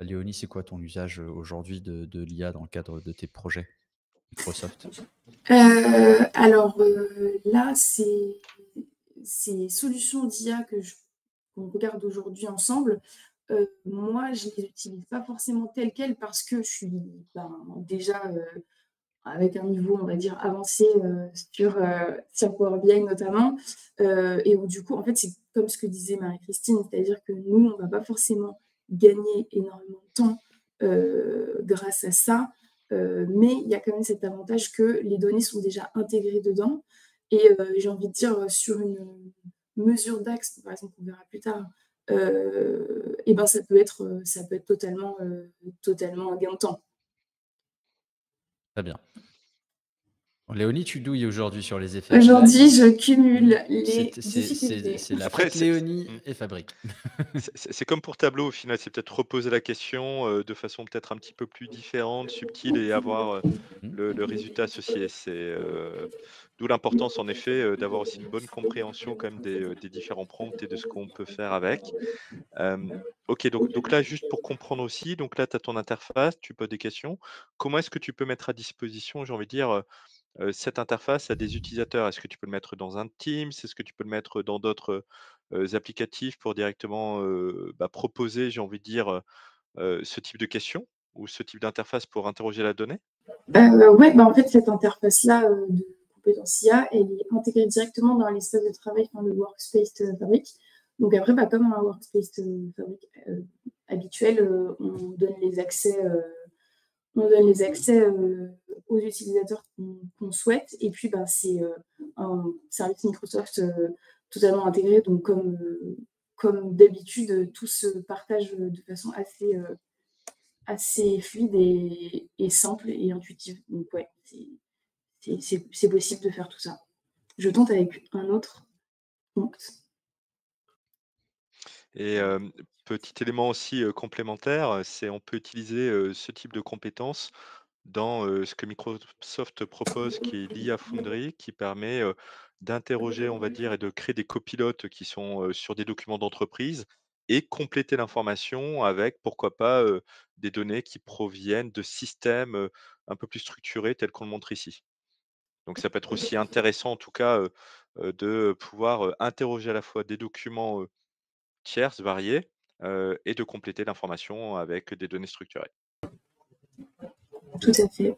Léonie, c'est quoi ton usage aujourd'hui de l'IA dans le cadre de tes projets Microsoft? Alors là, c'est ces solutions d'IA qu'on regarde aujourd'hui ensemble. Moi, je ne les utilise pas forcément telles quelles parce que je suis déjà avec un niveau, on va dire, avancé sur Power BI notamment. Et où du coup, en fait, c'est comme ce que disait Marie-Christine, c'est-à-dire que nous, on ne va pas forcément gagner énormément de temps grâce à ça. Mais il y a quand même cet avantage que les données sont déjà intégrées dedans. Et j'ai envie de dire, sur une mesure d'axe, par exemple, on verra plus tard, et ben ça peut être totalement un gain de temps. Très bien. Léonie, tu douilles aujourd'hui sur les effets. Aujourd'hui, je cumule les difficultés. C'est la Après, fête Léonie et Fabric. c'est comme pour tableau au final, c'est peut-être reposer la question de façon peut-être un petit peu plus différente, subtile et avoir le résultat associé. C'est d'où l'importance en effet d'avoir aussi une bonne compréhension quand même des différents prompts et de ce qu'on peut faire avec. Ok, donc là, juste pour comprendre aussi, donc là, tu as ton interface, tu poses des questions. Comment est-ce que tu peux mettre à disposition, j'ai envie de dire, cette interface à des utilisateurs? Est-ce que tu peux le mettre dans un Teams? Est-ce que tu peux le mettre dans d'autres applicatifs pour directement proposer, j'ai envie de dire, ce type de questions ou ce type d'interface pour interroger la donnée? Ouais, en fait, cette interface-là de compétences IA, elle est intégrée directement dans l'espace de travail, dans le Workspace Fabric. Donc après, comme un Workspace Fabric habituel, on donne les accès aux utilisateurs qu'on souhaite. Et puis, c'est un service Microsoft totalement intégré. Donc, comme d'habitude, tout se partage de façon assez fluide et simple et intuitive. Donc, ouais, c'est possible de faire tout ça. Je tente avec un autre prompt. Et petit élément aussi complémentaire, c'est on peut utiliser ce type de compétences dans ce que Microsoft propose, qui est l'IA Foundry, qui permet d'interroger, on va dire, et de créer des copilotes qui sont sur des documents d'entreprise et compléter l'information avec, pourquoi pas, des données qui proviennent de systèmes un peu plus structurés, tels qu'on le montre ici. Donc ça peut être aussi intéressant, en tout cas, de pouvoir interroger à la fois des documents tierces variées et de compléter l'information avec des données structurées. Tout à fait.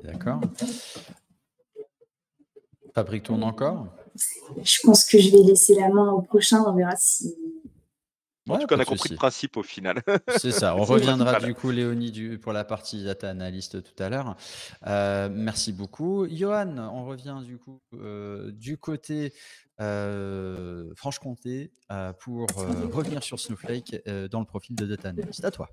D'accord. Fabric tourne encore? Je pense que je vais laisser la main au prochain. On verra si. En tout cas, on a compris le principe au final. C'est ça. On reviendra du coup, Léonie, pour la partie data analyst tout à l'heure. Merci beaucoup. Johan, on revient du coup du côté Franche-Comté pour revenir sur Snowflake dans le profil de data analyst. À toi.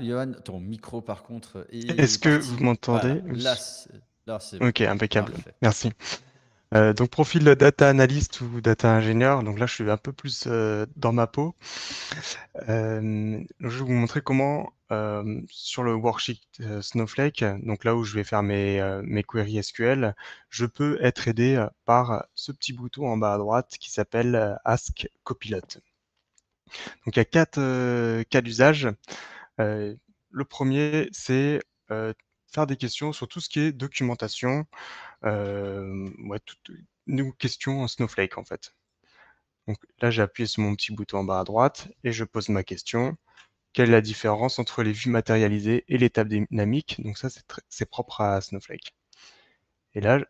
Johan, ton micro par contre Est-ce que vous m'entendez? Voilà. Là, c'est bon. Ok, impeccable. Parfait. Merci. Donc profil data analyst ou data ingénieur, donc là je suis un peu plus dans ma peau. Je vais vous montrer comment sur le worksheet Snowflake, donc là où je vais faire mes queries SQL, je peux être aidé par ce petit bouton en bas à droite qui s'appelle Ask Copilot. Donc il y a quatre cas d'usage. Le premier, c'est faire des questions sur tout ce qui est documentation, toutes nos questions en Snowflake en fait. Donc là, j'ai appuyé sur mon petit bouton en bas à droite et je pose ma question. Quelle est la différence entre les vues matérialisées et les tables dynamiques? Donc ça, c'est propre à Snowflake. Et là,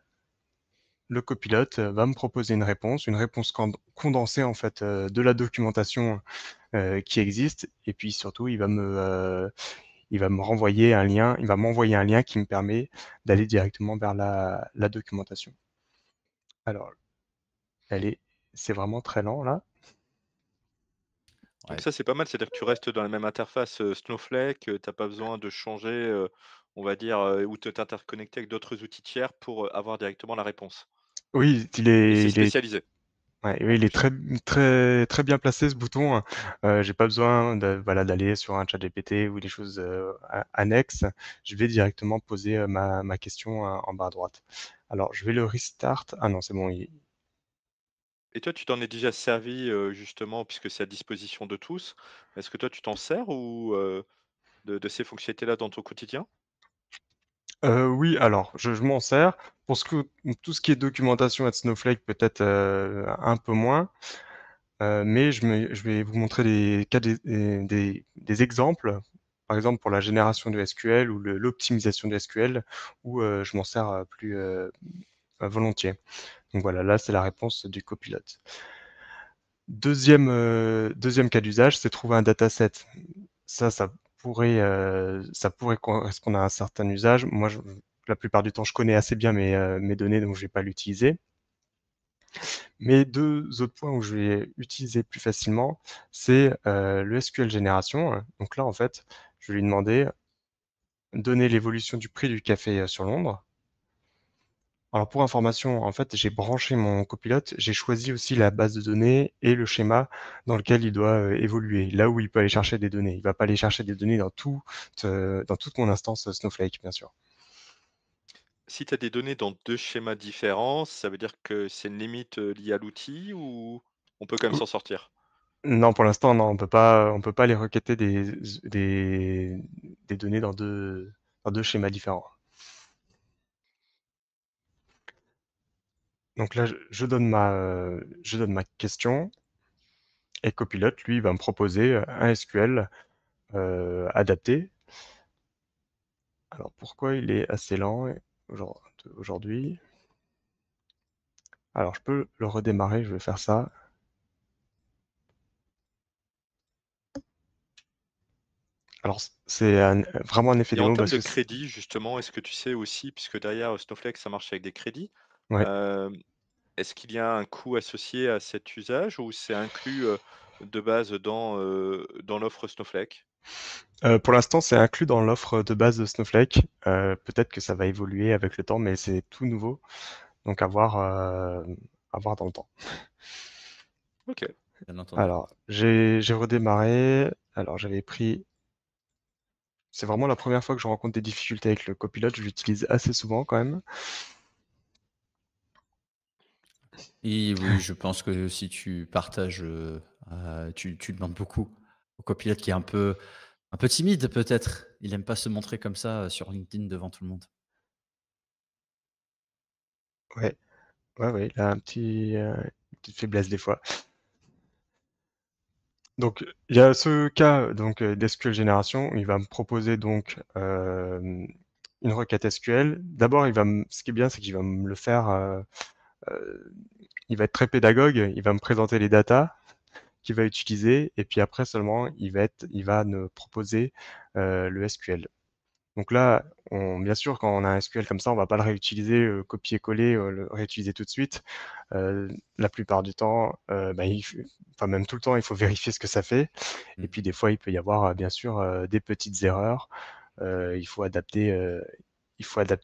le copilote va me proposer une réponse condensée en fait de la documentation qui existe. Et puis surtout, il va me renvoyer un lien, il va m'envoyer un lien qui me permet d'aller directement vers la documentation. Alors, c'est vraiment très lent là. Donc Ouais. ça, c'est pas mal, c'est-à-dire que tu restes dans la même interface, Snowflake, tu as pas besoin de changer, on va dire, ou de t'interconnecter avec d'autres outils tiers pour, avoir directement la réponse Oui, et c'est spécialisé ouais, en oui, il est plus? très bien placé ce bouton. J'ai pas besoin d'aller sur un ChatGPT ou des choses annexes. Je vais directement poser ma question en bas à droite. Alors, je vais le restart. Ah non, c'est bon. Et toi, tu t'en es déjà servi, justement puisque c'est à disposition de tous. Est-ce que toi, tu t'en sers ou, de ces fonctionnalités-là dans ton quotidien? Oui, alors, je m'en sers. Tout ce qui est documentation à Snowflake, peut-être un peu moins. Mais je vais vous montrer des exemples, par exemple pour la génération de SQL ou l'optimisation de SQL, où je m'en sers plus volontiers. Donc voilà, là c'est la réponse du copilote. Deuxième cas d'usage, c'est trouver un dataset. Ça pourrait correspondre à un certain usage. Moi, la plupart du temps, je connais assez bien mes données, donc je vais pas l'utiliser. Mais deux autres points où je vais utiliser plus facilement, c'est le SQL génération. Donc là, en fait, je vais lui demander donner l'évolution du prix du café sur Londres. Alors pour information, en fait, j'ai branché mon copilote, j'ai choisi aussi la base de données et le schéma dans lequel il doit évoluer, là où il peut aller chercher des données. Il ne va pas aller chercher des données dans toute mon instance Snowflake, bien sûr. Si tu as des données dans 2 schémas différents, ça veut dire que c'est une limite, liée à l'outil ou on peut quand même s'en sortir? Non, pour l'instant, non, on peut pas aller requêter des données dans deux schémas différents. Donc là, je donne ma question et Copilot, lui, va me proposer un SQL adapté. Alors pourquoi il est assez lent aujourd'hui? Alors je peux le redémarrer, je vais faire ça. Alors c'est vraiment un effet Et en démo termes parce de que crédit, justement, est-ce que tu sais aussi, puisque derrière, Snowflake, ça marche avec des crédits, ouais. hem, est-ce qu'il y a un coût associé à cet usage ou c'est inclus, de base dans l'offre Snowflake? Pour l'instant, c'est inclus dans l'offre de base de Snowflake. Peut-être que ça va évoluer avec le temps, mais c'est tout nouveau. Donc à voir dans le temps. OK. Bien entendu. Alors, j'ai redémarré. Alors, c'est vraiment la première fois que je rencontre des difficultés avec le copilote. Je l'utilise assez souvent quand même. Et oui, je pense que si tu partages, tu demandes beaucoup au copilote qui est un peu timide peut-être. Il aime pas se montrer comme ça, sur LinkedIn devant tout le monde. Ouais, ouais, il a une petite faiblesse des fois. Donc, il y a ce cas donc d'SQL génération où il va me proposer donc une requête SQL. D'abord, ce qui est bien, c'est qu'il va me le faire. Il va être très pédagogue. Il va me présenter les datas qu'il va utiliser et puis après seulement, il va me proposer le SQL. Donc là, bien sûr, quand on a un SQL comme ça, on va pas le réutiliser, copier-coller, le réutiliser tout de suite. La plupart du temps, enfin même tout le temps, il faut vérifier ce que ça fait. Et Mmh. puis des fois, il peut y avoir, bien sûr, des petites erreurs. Il faut adapter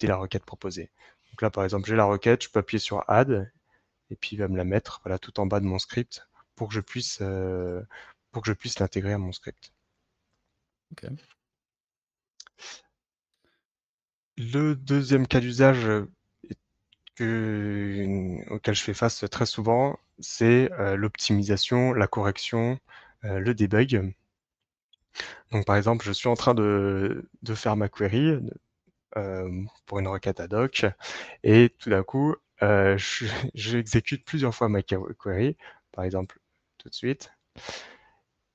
la requête proposée. Donc là, par exemple, j'ai la requête, je peux appuyer sur Add et puis il va me la mettre, voilà, tout en bas de mon script pour que je puisse l'intégrer à mon script. OK. Le deuxième cas d'usage auquel je fais face très souvent, c'est l'optimisation, la correction, le debug. Donc par exemple, je suis en train de faire ma query pour une requête ad hoc, et tout d'un coup, j'exécute plusieurs fois ma query, par exemple tout de suite,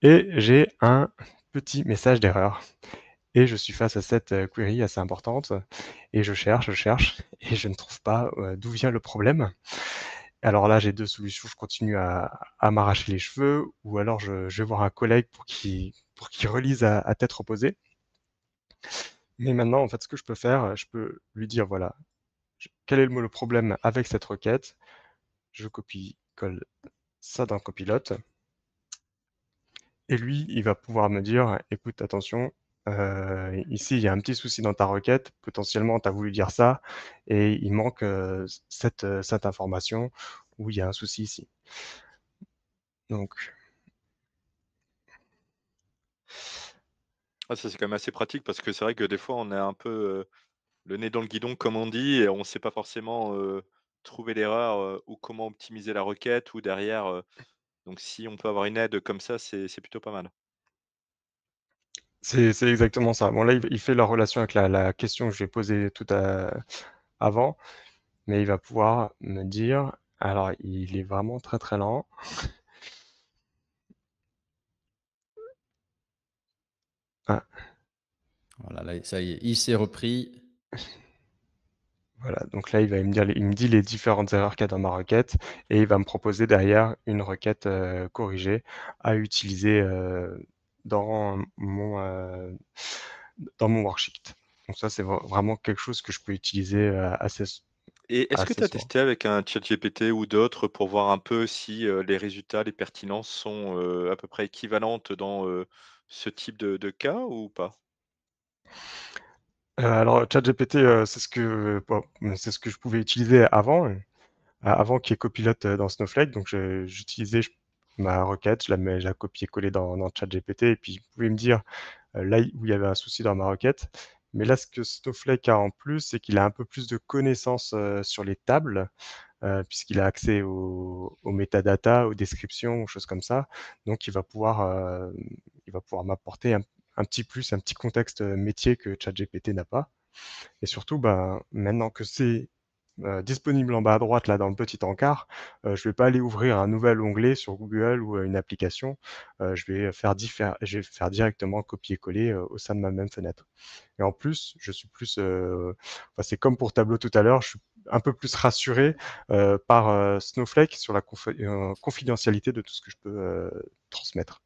et j'ai un petit message d'erreur. Et je suis face à cette query assez importante, et je cherche, et je ne trouve pas d'où vient le problème. Alors là, j'ai deux solutions. Je continue à m'arracher les cheveux, ou alors je vais voir un collègue pour qu'il relise à tête reposée. Mais maintenant, en fait, ce que je peux faire, je peux lui dire, voilà, quel est le problème avec cette requête. Je copie-colle ça dans Copilote. Et lui, il va pouvoir me dire, écoute, attention, ici, il y a un petit souci dans ta requête. Potentiellement, tu as voulu dire ça, et il manque cette information, où il y a un souci ici. Donc, Ah, ça, c'est quand même assez pratique parce que c'est vrai que des fois, on a un peu, le nez dans le guidon, comme on dit, et on ne sait pas forcément, trouver l'erreur, ou comment optimiser la requête ou derrière, donc si on peut avoir une aide comme ça, c'est plutôt pas mal. c'est exactement ça. Bon, là, il fait la relation avec la question que je lui ai posée avant, mais il va pouvoir me dire, alors, il est vraiment très très lent. Ah, Voilà, là, ça y est, il s'est repris. voilà, donc là, il me dit les différentes erreurs qu'il y a dans ma requête, et il va me proposer derrière une requête corrigée à utiliser dans mon worksheet. Donc ça, c'est vraiment quelque chose que je peux utiliser Et est-ce que tu assez as souvent. testé avec un ChatGPT ou d'autres pour voir un peu si, les résultats, les pertinences sont, à peu près équivalentes dans, ce type de cas ou pas? Alors ChatGPT, c'est ce que je pouvais utiliser avant qu'il y ait Copilot dans Snowflake. Donc j'utilisais ma requête, je la copiais-collais dans ChatGPT, et puis il pouvait me dire là où il y avait un souci dans ma requête. Mais là, ce que Snowflake a en plus, c'est qu'il a un peu plus de connaissances sur les tables, puisqu'il a accès aux métadatas, aux descriptions, aux choses comme ça. Donc il va pouvoir m'apporter un petit plus, un petit contexte métier que ChatGPT n'a pas. Et surtout, bah, maintenant que c'est disponible en bas à droite, là, dans le petit encart, je vais pas aller ouvrir un nouvel onglet sur Google ou une application. Je vais faire directement copier-coller au sein de ma même fenêtre. Et en plus, je suis plus, enfin, c'est comme pour Tableau tout à l'heure, je suis un peu plus rassuré par Snowflake sur la confidentialité de tout ce que je peux transmettre.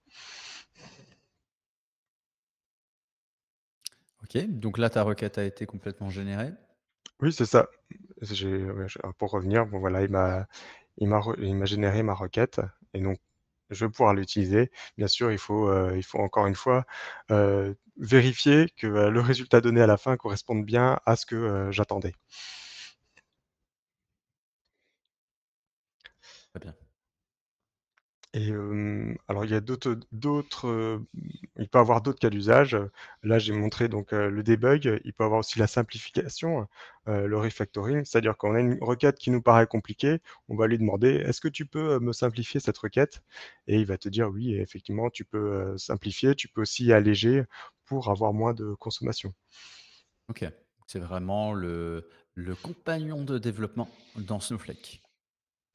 Ok, donc là, ta requête a été complètement générée. Oui, c'est ça. Ouais, pour revenir, bon voilà, il m'a généré ma requête, et donc je vais pouvoir l'utiliser. Bien sûr, il faut encore une fois vérifier que le résultat donné à la fin corresponde bien à ce que j'attendais. Très bien. Et alors il y a il peut avoir d'autres cas d'usage. Là, j'ai montré donc le debug. Il peut avoir aussi la simplification, le refactoring. C'est-à-dire qu'on a une requête qui nous paraît compliquée, on va lui demander: «Est-ce que tu peux me simplifier cette requête?» Et il va te dire: «Oui, effectivement, tu peux simplifier, tu peux aussi alléger pour avoir moins de consommation». Ok, c'est vraiment le compagnon de développement dans Snowflake.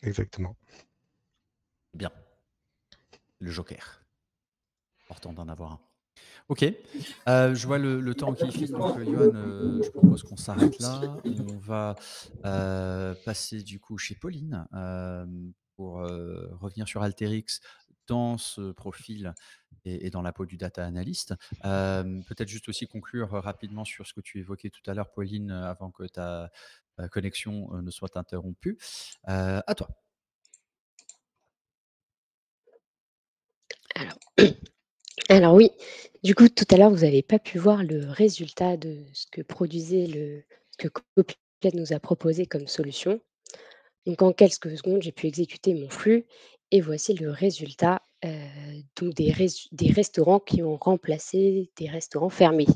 Exactement. Bien, le joker. Important d'en avoir un. Ok, je vois le temps qui file, donc Johan, je propose qu'on s'arrête là. On va passer du coup chez Pauline pour revenir sur Alteryx dans ce profil et dans la peau du data analyst. Peut-être juste aussi conclure rapidement sur ce que tu évoquais tout à l'heure, Pauline, avant que ta connexion ne soit interrompue. À toi. Alors, alors oui, du coup, tout à l'heure, vous n'avez pas pu voir le résultat de ce que Copilot nous a proposé comme solution. Donc en quelques secondes, j'ai pu exécuter mon flux, et voici le résultat, donc des restaurants qui ont remplacé des restaurants fermés.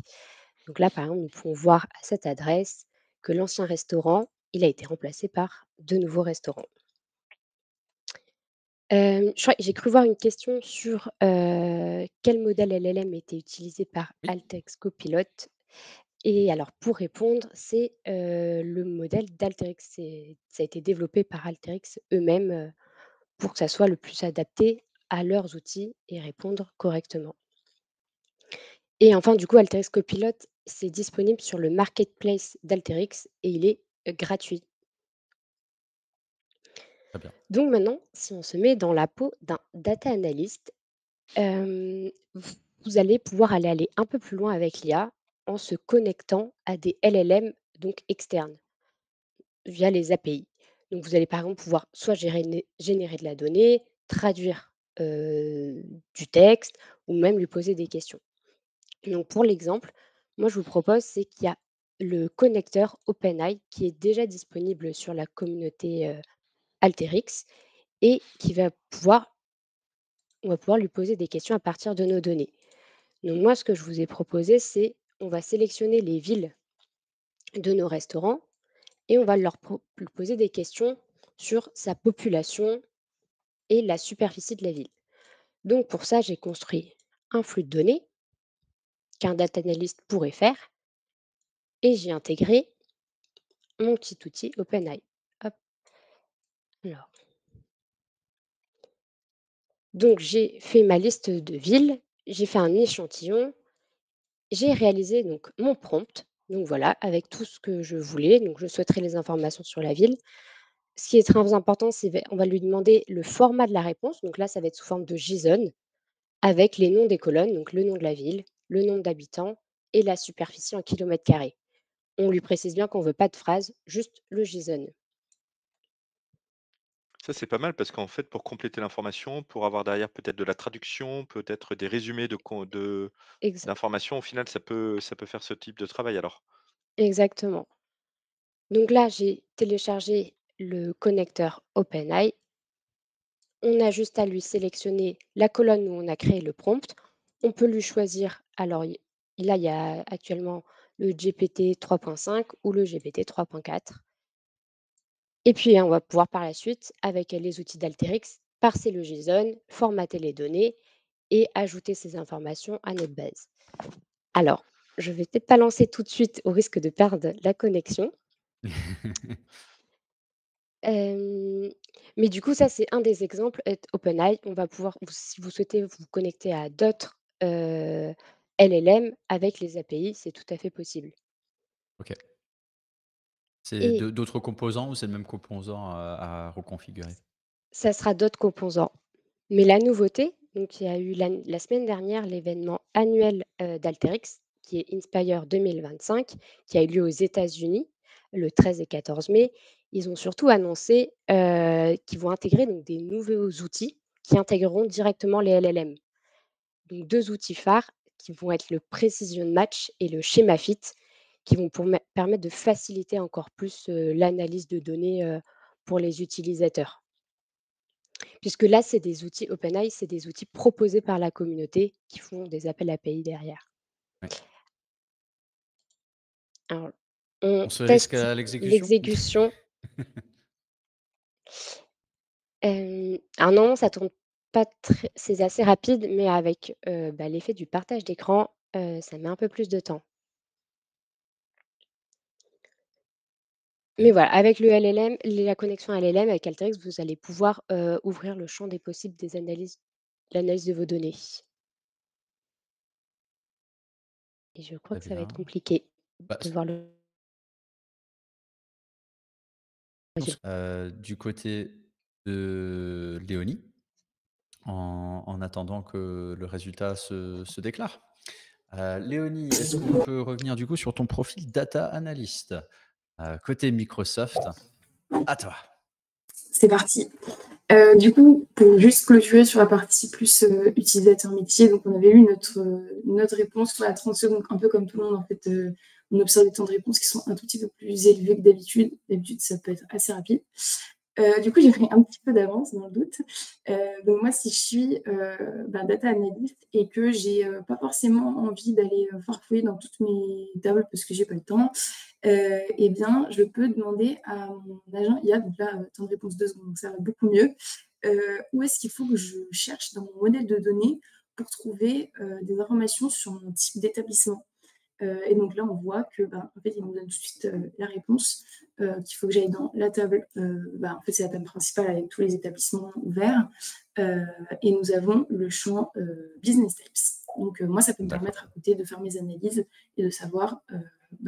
Donc là, par exemple, nous pouvons voir à cette adresse que l'ancien restaurant, il a été remplacé par de nouveaux restaurants. J'ai cru voir une question sur, quel modèle LLM était utilisé par Oui, Altex Copilot et alors pour répondre, c'est, le modèle d'Altex. Ça a été développé par Altex eux-mêmes, pour que ça soit le plus adapté à leurs outils et répondre correctement. Et enfin, du coup, Alteryx Copilot, c'est disponible sur le marketplace d'Alterix et il est, gratuit. très bien. Donc maintenant, si on se met dans la peau d'un data analyst, vous allez pouvoir aller un peu plus loin avec l'IA en se connectant à des LLM donc externes via les API. Donc vous allez par exemple pouvoir soit générer de la donnée, traduire, du texte ou même lui poser des questions. Donc pour l'exemple, moi je vous propose, c'est qu'il y a le connecteur OpenAI qui est déjà disponible sur la communauté, Alteryx et on va pouvoir lui poser des questions à partir de nos données. Donc moi ce que je vous ai proposé, c'est on va sélectionner les villes de nos restaurants et on va lui poser des questions sur sa population et la superficie de la ville. Donc pour ça, j'ai construit un flux de données qu'un data analyst pourrait faire et j'ai intégré mon petit outil OpenAI. Hop, alors. Donc j'ai fait ma liste de villes, j'ai fait un échantillon, j'ai réalisé donc mon prompt. Donc voilà, avec tout ce que je voulais. Donc je souhaiterais les informations sur la ville. Ce qui est très important, on va lui demander le format de la réponse. Donc là, ça va être sous forme de JSON avec les noms des colonnes, donc le nom de la ville, le nombre d'habitants et la superficie en kilomètres carrés. On lui précise bien qu'on ne veut pas de phrase, juste le JSON. Ça, c'est pas mal parce qu'en fait, pour compléter l'information, pour avoir derrière peut-être de la traduction, peut-être des résumés Exa- d'informations, au final, ça peut faire ce type de travail alors. Exactement. Donc là, j'ai téléchargé le connecteur OpenAI. On a juste à lui sélectionner la colonne où on a créé le prompt. On peut lui choisir, alors là, il y a actuellement le GPT 3.5 ou le GPT 3.4. Et puis, on va pouvoir par la suite, avec les outils d'Alterix, parser le JSON, formater les données et ajouter ces informations à notre base. Alors, je vais peut-être pas lancer tout de suite au risque de perdre la connexion. Hem, mais du coup, ça, c'est un des exemples OpenAI. On va pouvoir si vous souhaitez vous connecter à d'autres, LLM avec les API, c'est tout à fait possible OK. C'est et d'autres composants ou c'est le même composant à reconfigurer? ça sera d'autres composants. Mais la nouveauté, donc il y a eu la semaine dernière l'événement annuel, d'Alterix qui est Inspire 2025 qui a eu lieu aux États-Unis le 13 et 14 mai. Ils ont surtout annoncé, qu'ils vont intégrer donc des nouveaux outils qui intégreront directement les LLM. Donc 2 outils phares qui vont être le Precision Match et le Schema Fit, qui vont permettre de faciliter encore plus, l'analyse de données, pour les utilisateurs. Puisque là, c'est des outils OpenAI, c'est des outils proposés par la communauté qui font des appels API derrière. Ouais. Alors, on On se risque teste à l'exécution? l'exécution. Alors non, ça tourne pas très c'est assez rapide, mais avec, l'effet du partage d'écran, ça met un peu plus de temps. Mais OK, voilà, avec le LLM, la connexion LLM avec Alteryx, vous allez pouvoir, ouvrir le champ des possibles des analyses l'analyse de vos données et je crois très que ça va bien. être compliqué Bah, de voir le résultat. du côté de Léonie, en attendant que le résultat se déclare. Léonie, est-ce qu'on peut revenir du coup sur ton profil data analyst? Côté Microsoft, à toi. C'est parti. Du coup, pour juste clôturer sur la partie plus utilisateur métier, donc on avait eu notre réponse à 30 secondes, un peu comme tout le monde en fait. On observe des temps de réponse qui sont un tout petit peu plus élevés que d'habitude. D'habitude, ça peut être assez rapide. Du coup, j'ai pris un petit peu d'avance dans le doute. Donc moi, si je suis data analyst et que j'ai pas forcément envie d'aller farfouiller dans toutes mes tables parce que j'ai pas le temps, eh bien, je peux demander à mon agent IA, donc là, temps de réponse 2 secondes, donc ça va beaucoup mieux, où est-ce qu'il faut que je cherche dans mon modèle de données pour trouver des informations sur mon type d'établissement. Et donc là, on voit que, en fait, il nous donne tout de suite la réponse qu'il faut que j'aille dans la table. En fait, c'est la table principale avec tous les établissements ouverts. Et nous avons le champ Business Types. Donc, moi, ça peut me D'accord. permettre à côté de faire mes analyses et de savoir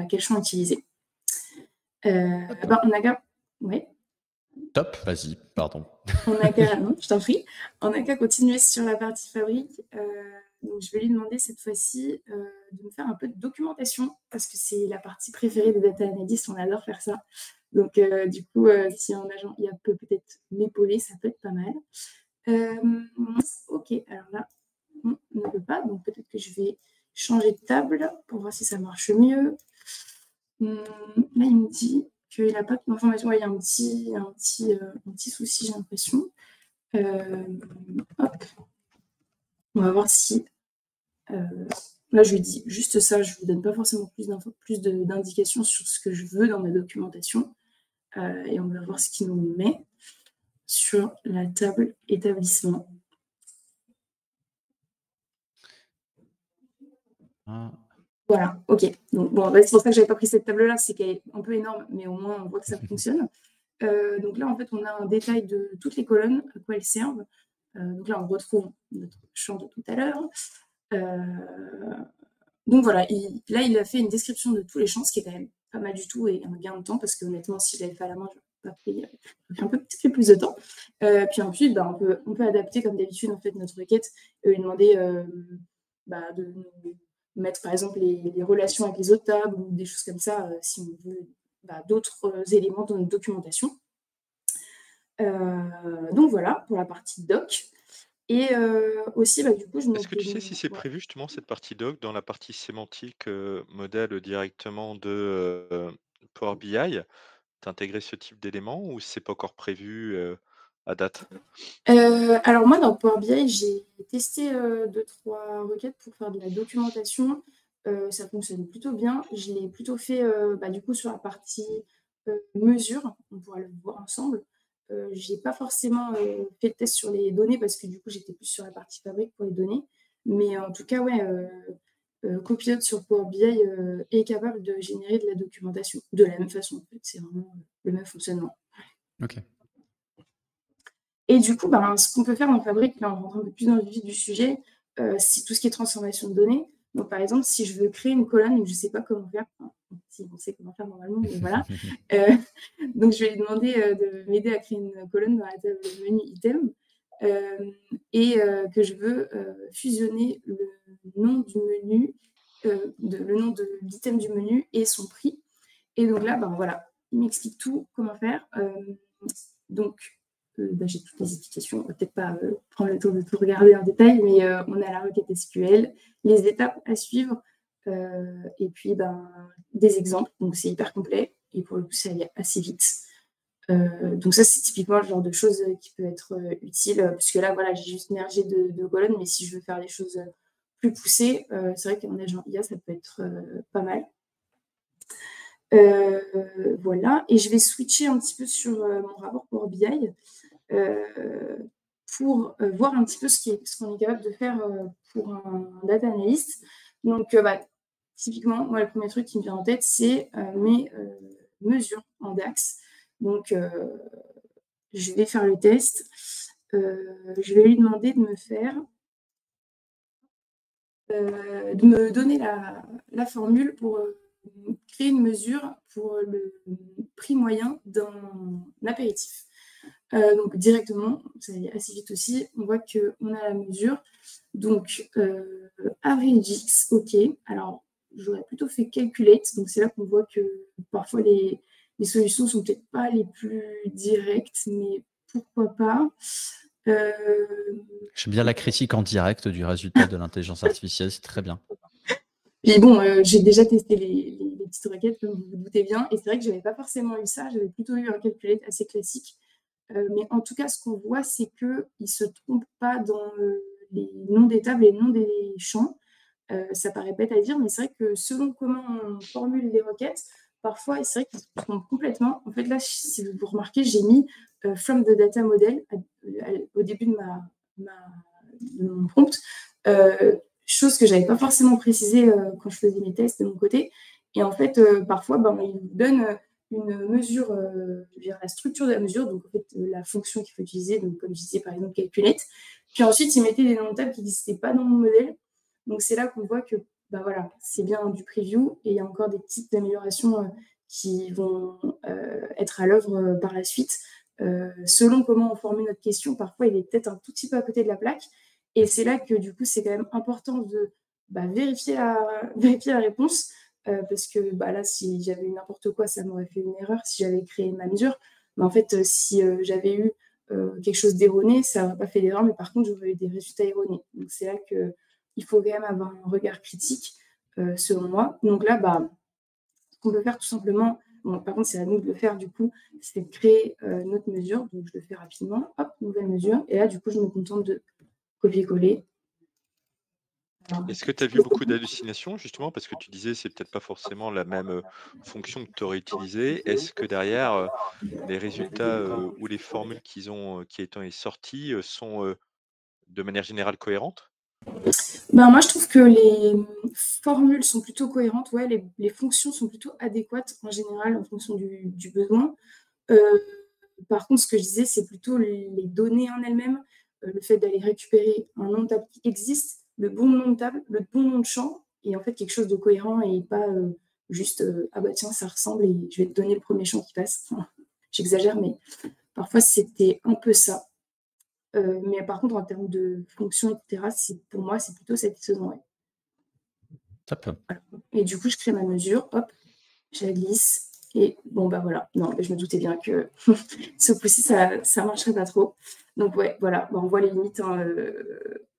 quel champ utiliser. On a qu'à... Ouais. Top, vas-y, pardon. On n'a qu'à, non, je t'en prie. On n'a qu'à continuer sur la partie fabrique. Donc, je vais lui demander cette fois-ci de me faire un peu de documentation parce que c'est la partie préférée des data analysts. On adore faire ça. Donc, du coup, si un agent IA peut peut-être m'épauler, ça peut être pas mal. Ok, alors là, on ne peut pas. Donc, peut-être que je vais changer de table pour voir si ça marche mieux. Là, il me dit qu'il n'a pas d'information. Ouais, il y a un petit souci, j'ai l'impression. Hop. On va voir si... là, je lui dis juste ça. Je ne vous donne pas forcément plus d'indications sur ce que je veux dans ma documentation. Et on va voir ce qu'il nous met sur la table établissement. Voilà, ok. Donc, bon, c'est pour ça que je n'avais pas pris cette table-là, c'est qu'elle est un peu énorme, mais au moins on voit que ça fonctionne. Donc là, en fait, on a un détail de toutes les colonnes, à quoi elles servent. Donc là, on retrouve notre champ de tout à l'heure. Donc voilà, il a fait une description de tous les champs, ce qui est quand même pas mal du tout et un gain de temps, parce que honnêtement, si je l'avais fait à la main, je n'aurais pas pris un peu plus de temps. Puis ensuite, on peut adapter comme d'habitude en fait notre requête et lui demander de nous mettre par exemple les relations avec les autres tables ou des choses comme ça si on veut d'autres éléments dans notre documentation. Donc voilà pour la partie doc. Et aussi, du coup, Est-ce que tu sais si c'est prévu justement cette partie doc dans la partie sémantique modèle directement de Power BI, d'intégrer ce type d'éléments ou c'est pas encore prévu à date? Alors moi, dans Power BI, j'ai testé 2-3 requêtes pour faire de la documentation. Ça fonctionne plutôt bien. Je l'ai plutôt fait du coup sur la partie mesure. On pourra le voir ensemble. Je n'ai pas forcément fait le test sur les données parce que du coup, j'étais plus sur la partie fabrique pour les données. Mais en tout cas, ouais, Copilot sur Power BI est capable de générer de la documentation de la même façon. En fait, c'est vraiment le même fonctionnement. Ok. Et du coup, ce qu'on peut faire en fabrique, là, on rentre un peu plus dans le vif du sujet, c'est tout ce qui est transformation de données. Donc, par exemple, si je veux créer une colonne et que je ne sais pas comment faire, si on sait comment faire normalement, mais voilà. Donc, je vais lui demander de m'aider à créer une colonne dans la table menu item et que je veux fusionner le nom du menu, le nom de l'item du menu et son prix. Et donc là, voilà, il m'explique tout, comment faire. Donc, j'ai toutes les explications. On ne va peut-être pas prendre le temps de tout regarder en détail, mais on a la requête SQL, les étapes à suivre, et puis des exemples. Donc, c'est hyper complet. Et pour le coup, ça allait assez vite. Donc, ça, c'est typiquement le genre de choses qui peut être utile. Puisque là, voilà, j'ai juste mergé de colonnes, mais si je veux faire des choses plus poussées, c'est vrai qu'en agent IA, ça peut être pas mal. Voilà, et je vais switcher un petit peu sur mon rapport Power BI pour voir un petit peu ce qu'on est capable de faire pour un data analyst. Donc, typiquement, moi, le premier truc qui me vient en tête, c'est mes mesures en DAX. Donc, je vais faire le test. Je vais lui demander de me faire de me donner la formule pour créer une mesure pour le prix moyen d'un apéritif. Donc directement, ça va assez vite aussi, on voit qu'on a la mesure. Donc AverageX, ok. Alors j'aurais plutôt fait Calculate, donc c'est là qu'on voit que parfois les solutions sont peut-être pas les plus directes, mais pourquoi pas. J'aime bien la critique en direct du résultat de l'intelligence artificielle, c'est très bien. Puis bon, j'ai déjà testé les petites requêtes, comme vous vous doutez bien, et c'est vrai que je n'avais pas forcément eu ça, j'avais plutôt eu un calculate assez classique. Mais en tout cas, ce qu'on voit, c'est qu'ils ne se trompent pas dans les noms des tables et les noms des champs. Ça paraît bête à dire, mais c'est vrai que selon comment on formule les requêtes, parfois, c'est vrai qu'ils se trompent complètement. En fait, là, si vous remarquez, j'ai mis from the data model au début de mon prompt, chose que je n'avais pas forcément précisé quand je faisais mes tests de mon côté. Et en fait, parfois, il nous donne une mesure, la structure de la mesure, donc en fait, la fonction qu'il faut utiliser, donc comme je disais par exemple calculate. Puis ensuite, il mettait des noms de tables qui n'existaient pas dans mon modèle. Donc c'est là qu'on voit que voilà, c'est bien du preview et il y a encore des petites améliorations qui vont être à l'œuvre par la suite. Selon comment on formule notre question, parfois il est peut-être un tout petit peu à côté de la plaque. Et c'est là que du coup, c'est quand même important de vérifier la réponse. Parce que là, si j'avais eu n'importe quoi, ça m'aurait fait une erreur si j'avais créé ma mesure. Mais en fait, si j'avais eu quelque chose d'erroné, ça n'aurait pas fait d'erreur, mais par contre, j'aurais eu des résultats erronés. Donc, c'est là qu'il faut quand même avoir un regard critique, selon moi. Donc là, ce qu'on peut faire tout simplement, par contre, c'est à nous de le faire, du coup, c'est de créer notre mesure. Donc, je le fais rapidement. Hop, nouvelle mesure. Et là, du coup, je me contente de copier-coller. Est-ce que tu as vu beaucoup d'hallucinations, justement, parce que tu disais c'est peut-être pas forcément la même fonction que tu aurais utilisée. Est-ce que derrière les résultats ou les formules qui ont sorties sont de manière générale cohérentes? Moi, je trouve que les formules sont plutôt cohérentes. Ouais, les fonctions sont plutôt adéquates en général en fonction du besoin. Par contre, ce que je disais, c'est plutôt les données en elles-mêmes, le fait d'aller récupérer un nom de table qui existe, le bon nom de table, le bon nom de champ, et en fait quelque chose de cohérent et pas juste ah bah tiens, ça ressemble et je vais te donner le premier champ qui passe. Enfin, j'exagère, mais parfois c'était un peu ça. Mais par contre, en termes de fonctions, etc., pour moi, c'est plutôt satisfaisant. Ouais. Top. Voilà. Et du coup, je crée ma mesure, hop, je la glisse. Et voilà. Non, je me doutais bien que ce coup-ci, ça ne marcherait pas trop. Donc, ouais, voilà, on voit les limites. Hein,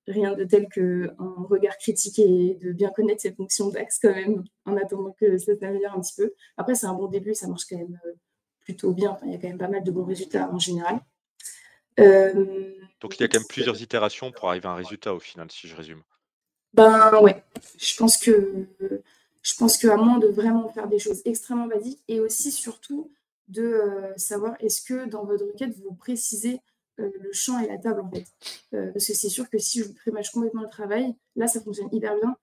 rien de tel qu'un regard critique et de bien connaître ces fonctions d'Axe quand même, en attendant que ça s'améliore un petit peu. Après, c'est un bon début, ça marche quand même plutôt bien. Enfin, il y a quand même pas mal de bons résultats en général. Donc, il y a quand même plusieurs itérations pour arriver à un résultat au final, si je résume. Ouais, je pense qu'à moins de vraiment faire des choses extrêmement basiques et aussi surtout de savoir est-ce que dans votre requête vous précisez le champ et la table en fait. Parce que c'est sûr que si je vous prémâche complètement le travail, là ça fonctionne hyper bien.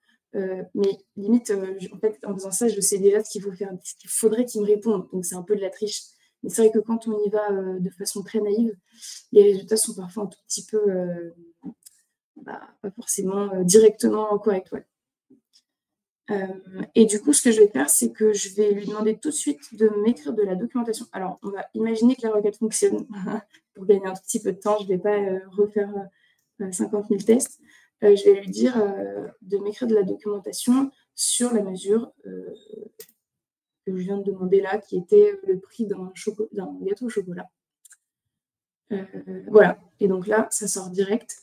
Mais limite, en fait, en faisant ça, je sais déjà ce qu'il faudrait qu'il me réponde. Donc c'est un peu de la triche. Mais c'est vrai que quand on y va de façon très naïve, les résultats sont parfois un tout petit peu pas forcément directement correct. Ouais. Et du coup, ce que je vais faire, c'est que je vais lui demander tout de suite de m'écrire de la documentation. Alors, on va imaginer que la requête fonctionne. Pour gagner un tout petit peu de temps, je ne vais pas refaire 50 000 tests. Je vais lui dire de m'écrire de la documentation sur la mesure que je viens de demander là, qui était le prix d'un gâteau au chocolat. Voilà. Et donc là, ça sort direct.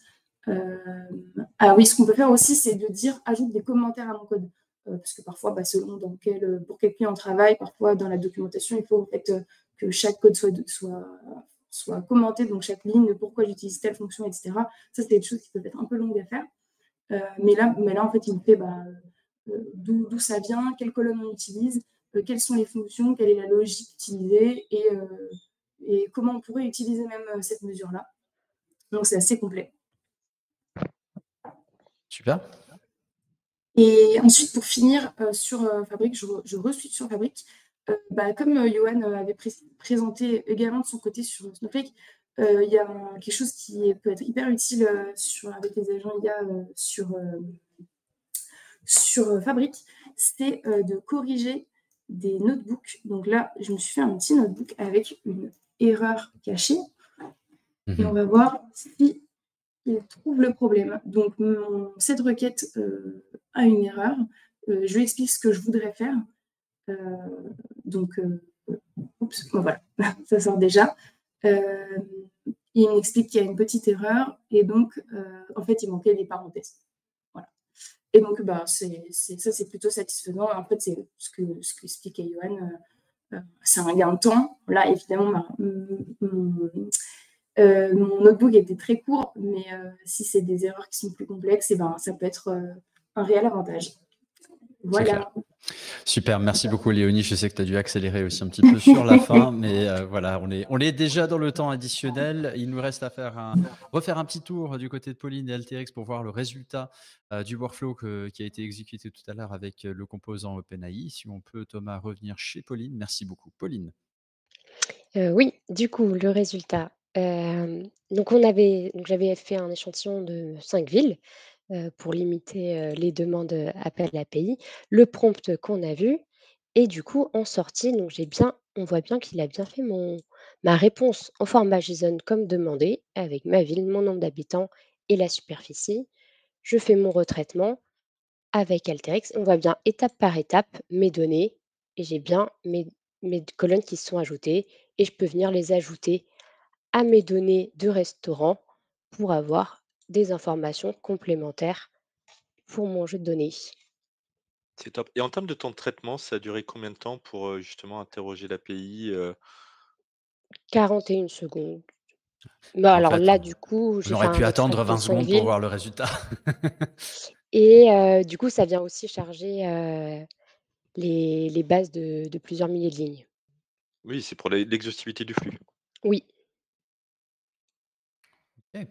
Ah oui, ce qu'on peut faire aussi, c'est de dire ajoute des commentaires à mon code. Parce que parfois, selon pour quel client on travaille, parfois dans la documentation, il faut en fait que chaque code soit commenté, donc chaque ligne, pourquoi j'utilise telle fonction, etc. Ça, c'est des choses qui peuvent être un peu longues à faire. Mais là, en fait, il me fait d'où ça vient, quelle colonne on utilise, quelles sont les fonctions, quelle est la logique utilisée et comment on pourrait utiliser même cette mesure-là. Donc, c'est assez complet. Super. Et ensuite, pour finir sur Fabric, je re-suis sur Fabric. Comme Johan avait présenté également de son côté sur Snowflake, il y a quelque chose qui peut être hyper utile avec les agents IA sur Fabric, c'est de corriger des notebooks. Donc là, je me suis fait un petit notebook avec une erreur cachée. Et on va voir si il trouve le problème. Donc, cette requête a une erreur. Je lui explique ce que je voudrais faire. Voilà, ça sort déjà. Il m'explique qu'il y a une petite erreur et donc, en fait, il manquait des parenthèses. Voilà. Et donc, ça, c'est plutôt satisfaisant. En fait, c'est ce qu'expliquait Johan. c'est un gain de temps. Là, évidemment, mon notebook était très court, mais si c'est des erreurs qui sont plus complexes, et ben, ça peut être un réel avantage. C'est clair. Voilà. Super, merci beaucoup Léonie. Je sais que tu as dû accélérer aussi un petit peu sur la fin, mais voilà, on est déjà dans le temps additionnel. Il nous reste à refaire un petit tour du côté de Pauline et Alteryx pour voir le résultat du workflow qui a été exécuté tout à l'heure avec le composant OpenAI. Si on peut, Thomas, revenir chez Pauline. Merci beaucoup. Pauline. Oui, du coup, le résultat, donc j'avais fait un échantillon de 5 villes, pour limiter, les demandes, appel API, le prompt qu'on a vu et du coup en sortie, donc on voit bien qu'il a bien fait ma réponse en format JSON comme demandé, avec ma ville, mon nombre d'habitants et la superficie. Je fais mon retraitement avec Alteryx. On voit bien étape par étape mes données et j'ai bien mes colonnes qui se sont ajoutées et je peux venir les ajouter à mes données de restaurant pour avoir des informations complémentaires pour mon jeu de données. C'est top. Et en termes de temps de traitement, ça a duré combien de temps pour, justement interroger l'API, 41 secondes. Bah, En alors fait, là, du coup, on j'ai fait aurait un pu extract attendre de 20 5 secondes pour villes voir le résultat. et du coup, ça vient aussi charger, les bases de plusieurs milliers de lignes. Oui, c'est pour l'exhaustivité du flux. Oui. Ok.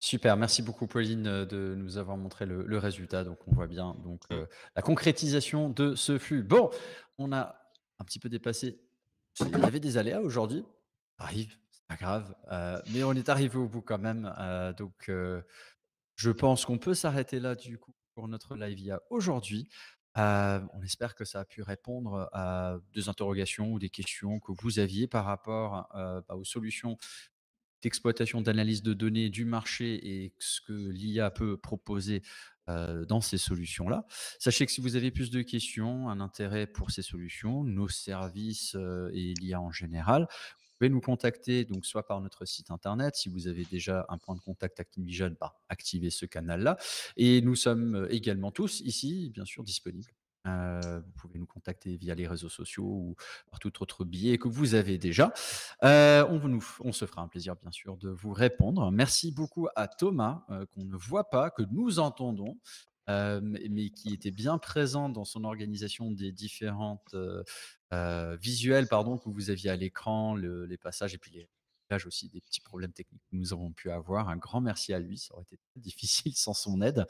Super, merci beaucoup Pauline de nous avoir montré le résultat. Donc on voit bien Mmh. la concrétisation de ce flux. Bon, on a un petit peu dépassé. Il y avait des aléas aujourd'hui. Ça arrive, c'est pas grave. Mais on est arrivé au bout quand même. Je pense qu'on peut s'arrêter là du coup pour notre live IA aujourd'hui. On espère que ça a pu répondre à des interrogations ou des questions que vous aviez par rapport aux solutions d'exploitation, d'analyse de données du marché et ce que l'IA peut proposer dans ces solutions-là. Sachez que si vous avez plus de questions, un intérêt pour ces solutions, nos services et l'IA en général, vous pouvez nous contacter donc soit par notre site internet, si vous avez déjà un point de contact Activision, activez ce canal-là. Et nous sommes également tous ici, bien sûr, disponibles. Vous pouvez nous contacter via les réseaux sociaux ou par tout autre biais que vous avez déjà. On se fera un plaisir, bien sûr, de vous répondre. Merci beaucoup à Thomas, qu'on ne voit pas, que nous entendons, mais qui était bien présent dans son organisation des différentes visuels que vous aviez à l'écran, les passages et puis les réglages aussi des petits problèmes techniques que nous avons pu avoir. Un grand merci à lui, ça aurait été très difficile sans son aide.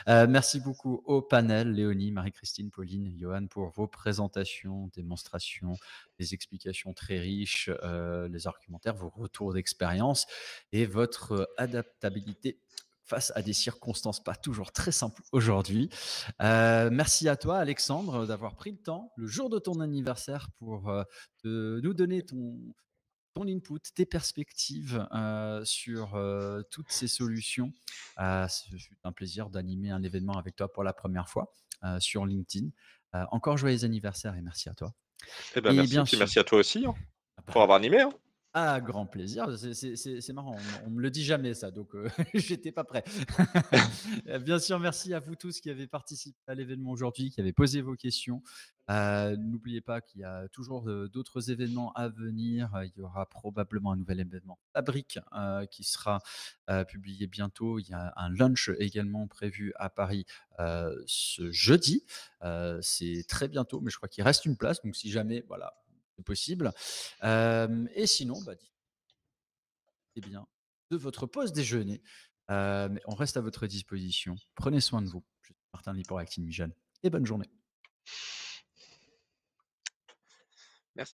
Merci beaucoup au panel, Léonie, Marie-Christine, Pauline, Johan, pour vos présentations, démonstrations, les explications très riches, les argumentaires, vos retours d'expérience et votre adaptabilité face à des circonstances pas toujours très simples aujourd'hui. Merci à toi, Alexandre, d'avoir pris le temps, le jour de ton anniversaire, pour nous donner ton input, tes perspectives sur toutes ces solutions. Ce fut un plaisir d'animer un événement avec toi pour la première fois sur LinkedIn. Encore joyeux anniversaire et merci à toi. Eh ben, Et merci, bien puis sûr, merci à toi aussi, hein, ah pour bah, avoir animé, hein. grand plaisir. C'est marrant, on me le dit jamais ça, donc j'étais pas prêt. Bien sûr, merci à vous tous qui avez participé à l'événement aujourd'hui, qui avez posé vos questions. N'oubliez pas qu'il y a toujours d'autres événements à venir. Il y aura probablement un nouvel événement Fabrique qui sera publié bientôt. Il y a un lunch également prévu à Paris ce jeudi. C'est très bientôt, mais je crois qu'il reste une place. Donc si jamais, voilà, c'est possible. Et sinon, bien de votre pause déjeuner. Mais on reste à votre disposition. Prenez soin de vous. Je suis Martin Lee pour Activision et bonne journée. Merci.